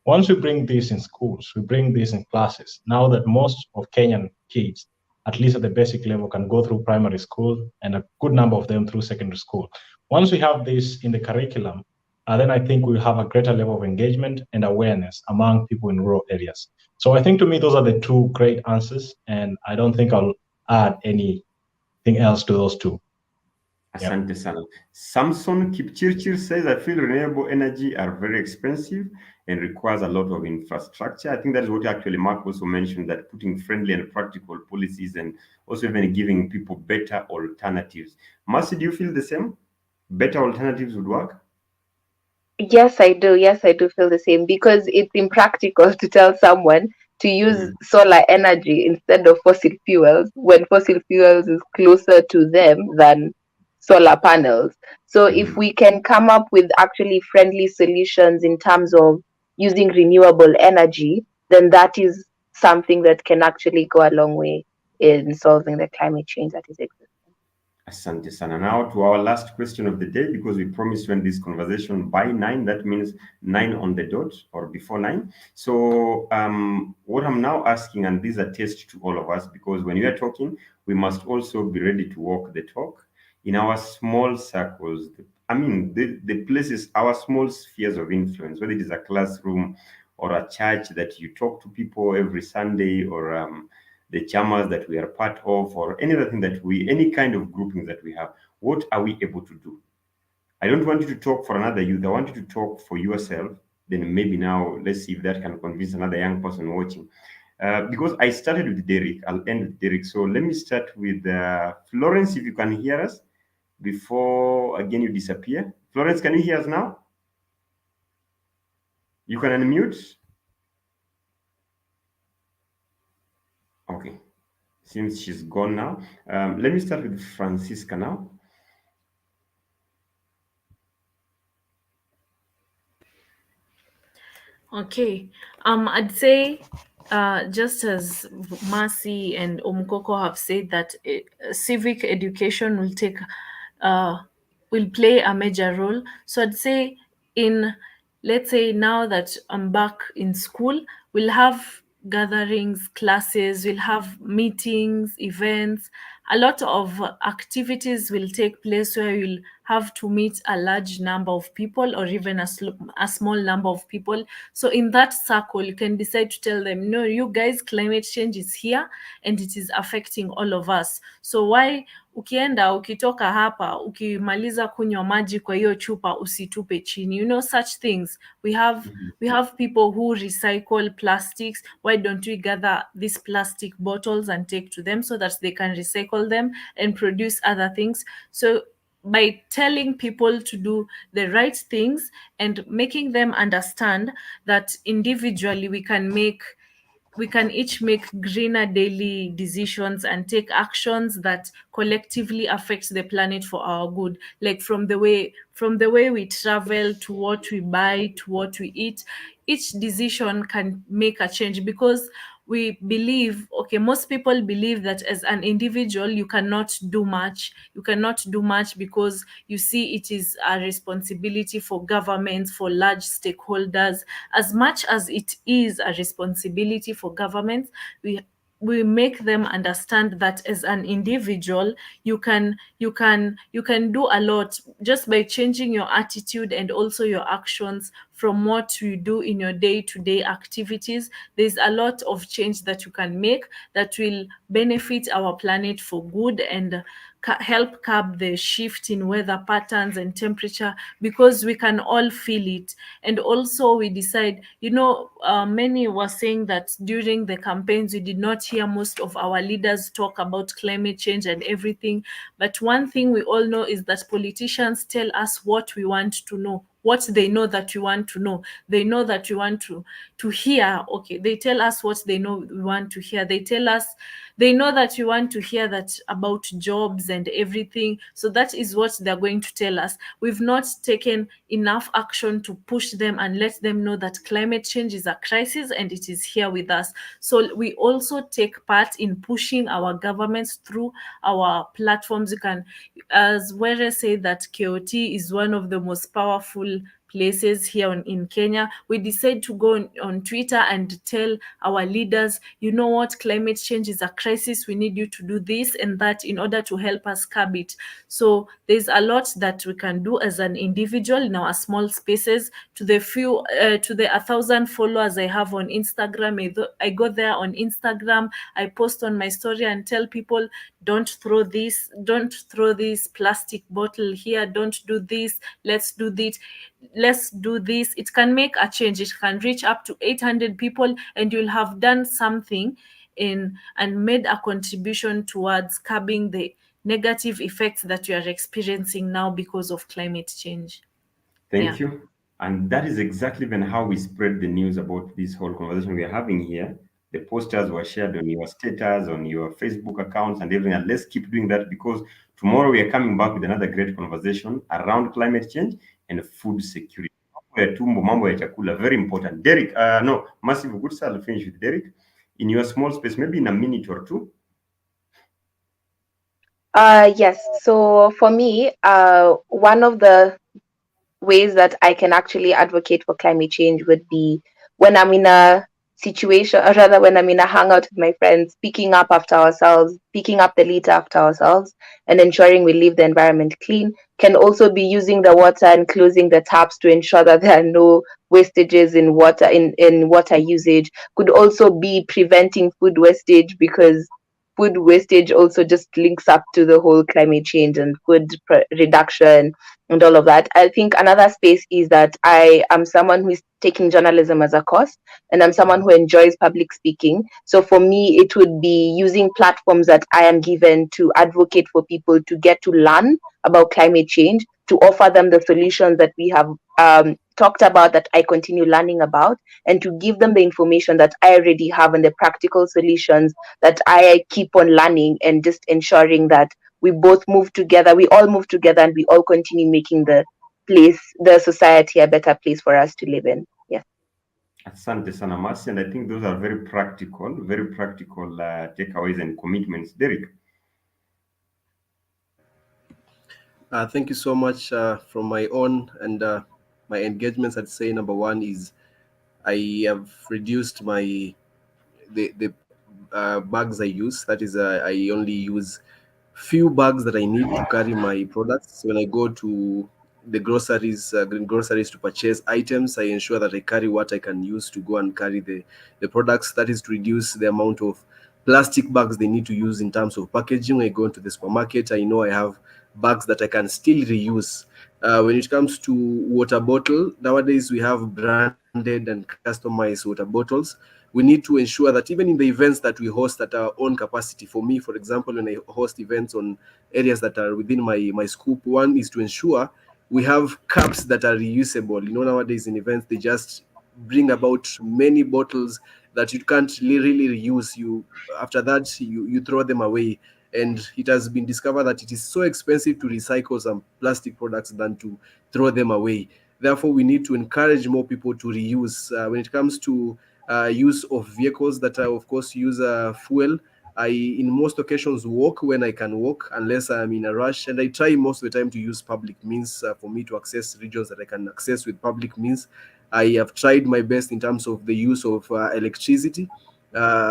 Once we bring this in schools, we bring this in classes, now that most of Kenyan kids, at least at the basic level, can go through primary school and a good number of them through secondary school. Once we have this in the curriculum, then I think we'll have a greater level of engagement and awareness among people in rural areas. So I think to me, those are the two great answers, and I don't think I'll add anything else to those two. Asante sana. Samson Kipchirchir says, I feel renewable energy are very expensive and requires a lot of infrastructure. I think that is what actually Mark also mentioned, that putting friendly and practical policies and also even giving people better alternatives. Mercy, do you feel the same? Better alternatives would work? Yes, I do. Yes, I do feel the same, because it's impractical to tell someone to use solar energy instead of fossil fuels when fossil fuels is closer to them than solar panels. So if we can come up with actually friendly solutions in terms of using renewable energy, then that is something that can actually go a long way in solving the climate change that is existing. Asante sana. Now to our last question of the day, because we promised to end this conversation by 9. That means 9 on the dot or before 9. So what I'm now asking, and these are tests to all of us, because when we are talking, we must also be ready to walk the talk in our small circles. I mean, the places, our small spheres of influence, whether it is a classroom or a church that you talk to people every Sunday, or the chamas that we are part of, or any other thing that any kind of grouping that we have, what are we able to do? I don't want you to talk for another youth. I want you to talk for yourself. Then maybe now, let's see if that can convince another young person watching. Because I started with Derek, I'll end with Derek. So let me start with Florence, if you can hear us before, again, you disappear. Florence, can you hear us now? You can unmute. Okay, seems she's gone now. Let me start with Francisca now. Okay, I'd say just as Mercy and Omkoko have said, that civic education will play a major role. So I'd say let's say now that I'm back in school, we'll have gatherings, classes, we'll have meetings, events. A lot of activities will take place where you'll have to meet a large number of people, or even a small number of people. So in that circle, you can decide to tell them, no, you guys, climate change is here and it is affecting all of us. So why ukitoka hapa, ukimaliza kunywa maji kwa hiyo chupa, usitupe chini, such things. We have people who recycle plastics. Why don't we gather these plastic bottles and take to them so that they can recycle them and produce other things? So by telling people to do the right things and making them understand that individually we can each make greener daily decisions and take actions that collectively affect the planet for our good, like from the way we travel, to what we buy, to what we eat. Each decision can make a change, because most people believe that as an individual you cannot do much. Because you see, it is a responsibility for governments, for large stakeholders. As much as it is a responsibility for governments, we make them understand that as an individual you can do a lot just by changing your attitude and also your actions from what you do in your day-to-day activities. There's a lot of change that you can make that will benefit our planet for good and help curb the shift in weather patterns and temperature, because we can all feel it. And also we decide, many were saying that during the campaigns we did not hear most of our leaders talk about climate change and everything. But one thing we all know is that politicians tell us what we want to know, what they know that we want to know. They know that we want to hear. Okay, they tell us what they know we want to hear. They know that we want to hear that about jobs and everything. So that is what they're going to tell us. We've not taken enough action to push them and let them know that climate change is a crisis and it is here with us. So we also take part in pushing our governments through our platforms. You can, as Were said, that KOT is one of the most powerful places here in Kenya. We decide to go on Twitter and tell our leaders, you know what, climate change is a crisis. We need you to do this and that in order to help us curb it. So there's a lot that we can do as an individual in our small spaces. To the 1,000 followers I have on Instagram, I go there on Instagram, I post on my story and tell people, don't throw this plastic bottle here, don't do this, let's do this. It can make a change. It can reach up to 800 people, and you'll have done something and made a contribution towards curbing the negative effects that you are experiencing now because of climate change. Thank you. And that is exactly then how we spread the news about this whole conversation we are having here. The posters were shared on your status, on your Facebook accounts, and everything. And let's keep doing that, because tomorrow we are coming back with another great conversation around climate change and food security. Mambo ya chakula, very important. Derek, no, massive good. I'll finish with Derek. In your small space, maybe in a minute or two. Yes. So for me, one of the ways that I can actually advocate for climate change would be when I'm in a situation, or rather when I'm in a hangout with my friends, picking up after ourselves, picking up the litter after ourselves, and ensuring we leave the environment clean. Can also be using the water and closing the taps to ensure that there are no wastages in water, in water usage. Could also be preventing food wastage, because food wastage also just links up to the whole climate change and food reduction and all of that. I think another space is that I am someone who is taking journalism as a course, and I'm someone who enjoys public speaking. So for me, it would be using platforms that I am given to advocate for people to get to learn about climate change, to offer them the solutions that we have talked about, that I continue learning about, and to give them the information that I already have and the practical solutions that I keep on learning, and just ensuring that we both move together, we all move together, and we all continue making the society a better place for us to live in. Yes. Asante sana Mercy, and I think those are very practical takeaways and commitments. Derek. Thank you so much. From my own and my engagements, I'd say number one is I have reduced the bags I use. That is, I only use few bags that I need to carry my products. When I go to the green groceries to purchase items, I ensure that I carry what I can use to go and carry the products. That is to reduce the amount of plastic bags they need to use in terms of packaging. When I go into the supermarket, I know I have bags that I can still reuse. When it comes to water bottle, nowadays we have branded and customized water bottles. We need to ensure that even in the events that we host at our own capacity, for me, for example, when I host events on areas that are within my scope, one is to ensure we have cups that are reusable. Nowadays in events, they just bring about many bottles that you can't really reuse. After that, you throw them away. And it has been discovered that it is so expensive to recycle some plastic products than to throw them away. Therefore, we need to encourage more people to reuse. When it comes to use of vehicles that of course use fuel, I in most occasions walk when I can walk, unless I'm in a rush, and I try most of the time to use public means for me to access regions that I can access with public means. I have tried my best in terms of the use of electricity,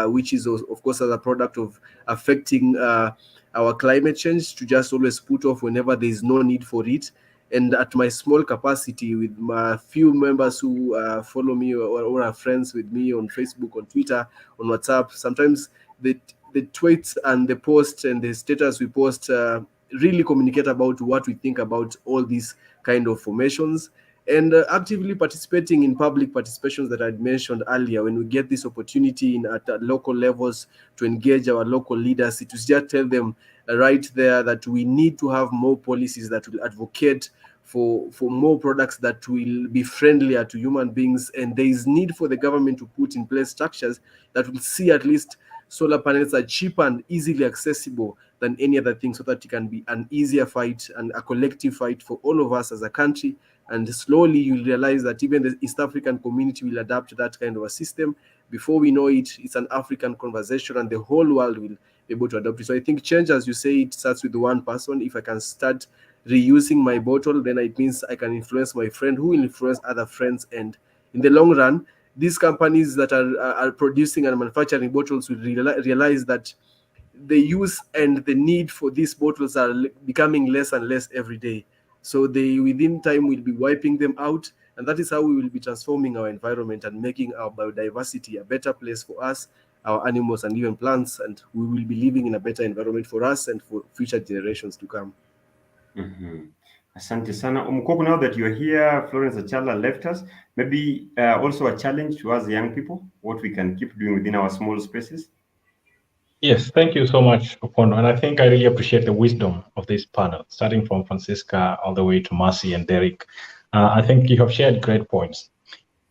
which is of course as a product of affecting our climate change, to just always put off whenever there is no need for it. And at my small capacity, with my few members who follow me or are friends with me on Facebook, on Twitter, on WhatsApp, sometimes tweets and the posts and the status we post really communicate about what we think about all these kind of formations, and actively participating in public participations that I'd mentioned earlier. When we get this opportunity at local levels to engage our local leaders, to just tell them right there that we need to have more policies that will advocate for more products that will be friendlier to human beings, and there is need for the government to put in place structures that will see at least solar panels are cheaper and easily accessible than any other thing, so that it can be an easier fight and a collective fight for all of us as a country. And slowly you'll realize that even the East African community will adapt to that kind of a system. Before we know it, it's an African conversation and the whole world will be able to adopt it. So I think change, as you say, it starts with one person. If I can start reusing my bottle, then it means I can influence my friend who will influence other friends. And in the long run, these companies that are producing and manufacturing bottles will realize that the use and the need for these bottles are becoming less and less every day. So they within time will be wiping them out, and that is how we will be transforming our environment and making our biodiversity a better place for us, our animals, and even plants, and we will be living in a better environment for us and for future generations to come. Asante sana. Umkoko, now that you're here, Florence Achala left us. Maybe also a challenge to us young people, what we can keep doing within our small spaces. Yes, thank you so much, Opondo. And I think I really appreciate the wisdom of this panel, starting from Francisca all the way to Mercy and Derek. I think you have shared great points.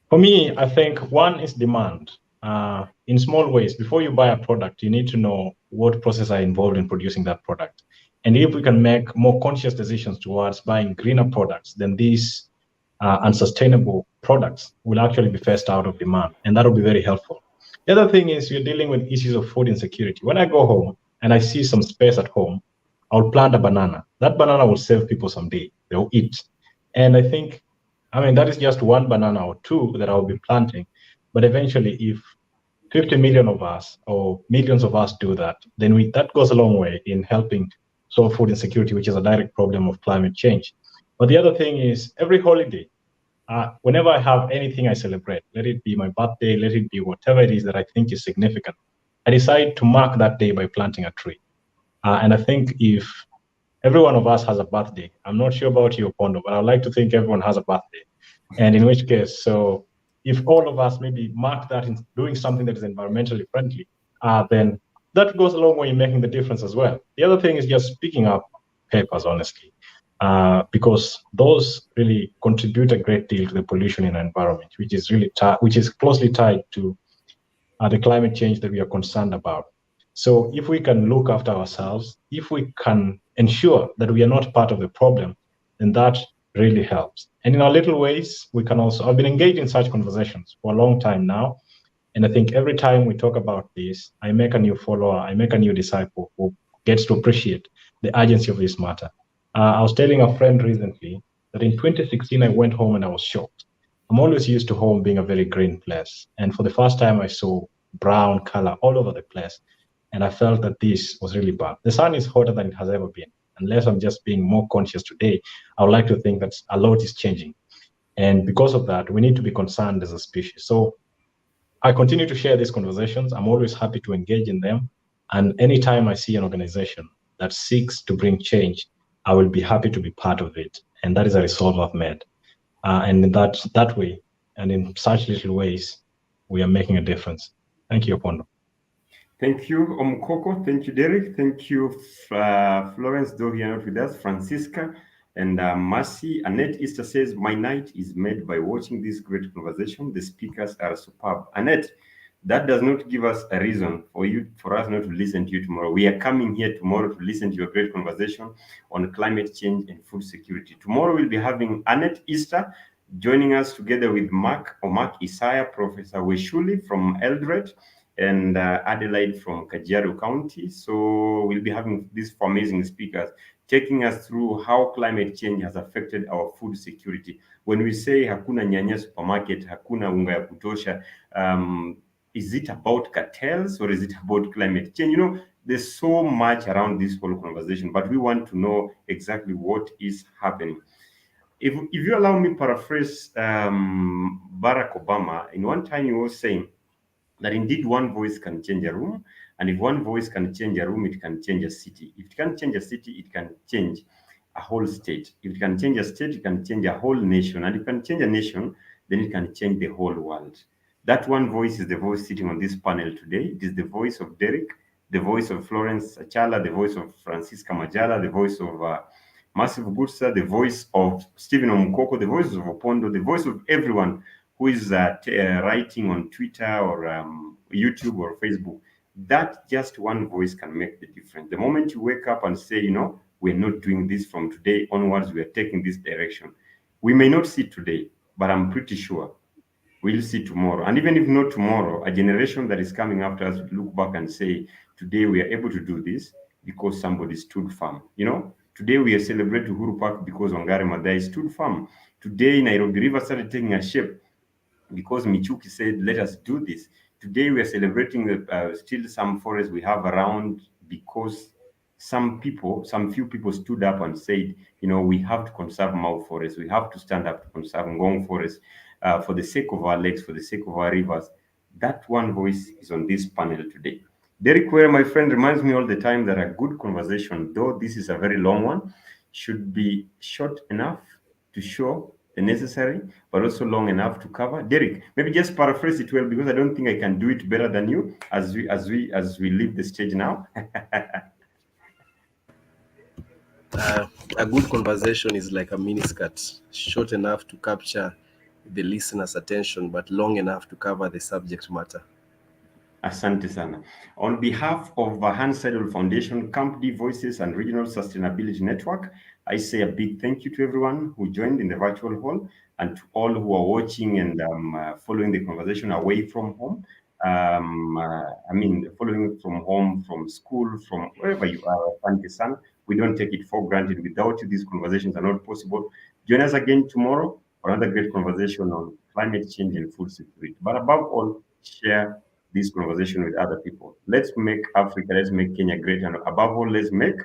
For me, I think one is demand. In small ways, before you buy a product, you need to know what processes are involved in producing that product. And if we can make more conscious decisions towards buying greener products, then these unsustainable products will actually be phased out of demand. And that will be very helpful. The other thing is you're dealing with issues of food insecurity. When I go home and I see some space at home, I'll plant a banana. That banana will save people someday. They'll eat. And I think, that is just one banana or two that I'll be planting. But eventually, if 50 million of us or millions of us do that, then that goes a long way in helping solve food insecurity, which is a direct problem of climate change. But the other thing is every holiday, whenever I have anything I celebrate, let it be my birthday, let it be whatever it is that I think is significant, I decide to mark that day by planting a tree. And I think if every one of us has a birthday, I'm not sure about you, Pondo, but I'd like to think everyone has a birthday. And in which case, so if all of us maybe mark that in doing something that is environmentally friendly, then that goes a long way in making the difference as well. The other thing is just picking up papers, honestly. Because those really contribute a great deal to the pollution in the environment, which is really which is closely tied to the climate change that we are concerned about. So if we can look after ourselves, if we can ensure that we are not part of the problem, then that really helps. And in our little ways, we can also, I've been engaged in such conversations for a long time now. And I think every time we talk about this, I make a new follower, I make a new disciple who gets to appreciate the urgency of this matter. I was telling a friend recently that in 2016, I went home and I was shocked. I'm always used to home being a very green place. And for the first time, I saw brown color all over the place. And I felt that this was really bad. The sun is hotter than it has ever been. Unless I'm just being more conscious today, I would like to think that a lot is changing. And because of that, we need to be concerned as a species. So I continue to share these conversations. I'm always happy to engage in them. And anytime I see an organization that seeks to bring change, I will be happy to be part of it. And that is a resolve I've made. And in that way, and in such little ways, we are making a difference. Thank you, Opondo. Thank you, Omkoko. Thank you, Derek. Thank you, Florence, though here not with us, Francisca, and Mercy. Annette Easter says, my night is made by watching this great conversation. The speakers are superb. Annette, that does not give us a reason for us not to listen to you tomorrow. We are coming here tomorrow to listen to your great conversation on climate change and food security. Tomorrow we'll be having Annette Easter joining us together with Mark Isaiah, Professor Weshuli from Eldred, and Adelaide from Kajiado County. So we'll be having these four amazing speakers taking us through how climate change has affected our food security. When we say hakuna nyanya supermarket, hakuna unga ya kutosha, is it about cartels or is it about climate change? There's so much around this whole conversation, but we want to know exactly what is happening. If you allow me paraphrase Barack Obama, in one time he was saying that indeed one voice can change a room, And if one voice can change a room, it can change a city. If it can change a city, it can change a whole state. If it can change a state, it can change a whole nation. And if it can change a nation, then it can change the whole world. That one voice is the voice sitting on this panel today. It is the voice of Derek, the voice of Florence Achala, the voice of Francisca Majala, the voice of Massive Gutsa, the voice of Stephen Omukoko, the voice of Opondo, the voice of everyone who is writing on Twitter or YouTube or Facebook. That just one voice can make the difference. The moment you wake up and say, we're not doing this from today onwards, we are taking this direction. We may not see today, but I'm pretty sure we'll see tomorrow. And even if not tomorrow, a generation that is coming after us will look back and say, today we are able to do this because somebody stood firm. Today we are celebrating Uhuru Park because Wangari Maathai stood firm. Today Nairobi River started taking a shape because Michuki said, let us do this. Today we are celebrating still some forests we have around because some few people stood up and said, we have to conserve Mau Forest. We have to stand up to conserve Ngong Forest for the sake of our lakes, for the sake of our rivers. That one voice is on this panel today. Derek Ware, my friend, reminds me all the time that a good conversation, though this is a very long one, should be short enough to show the necessary, but also long enough to cover. Derek, maybe just paraphrase it well, because I don't think I can do it better than you as we leave the stage now. A good conversation is like a miniskirt, short enough to capture the listener's attention, but long enough to cover the subject matter. Asante sana. On behalf of the Hans Seidel Foundation, Company Voices and Regional Sustainability Network, I say a big thank you to everyone who joined in the virtual hall and to all who are watching and following the conversation away from home. Following from home, from school, from wherever you are, asante sana. We don't take it for granted. Without you, these conversations are not possible. Join us again tomorrow for another great conversation on climate change and food security. But above all, share this conversation with other people. Let's make Africa, let's make Kenya great, and above all, let's make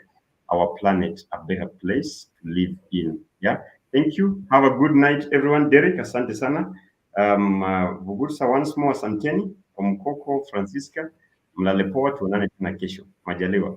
our planet a better place to live in. Yeah. Thank you. Have a good night, everyone. Derek, asante sana. Vugursa once more, asanteni. Omkoko, Francisca, mlale poa, tuonane tena kesho. Majaliwa.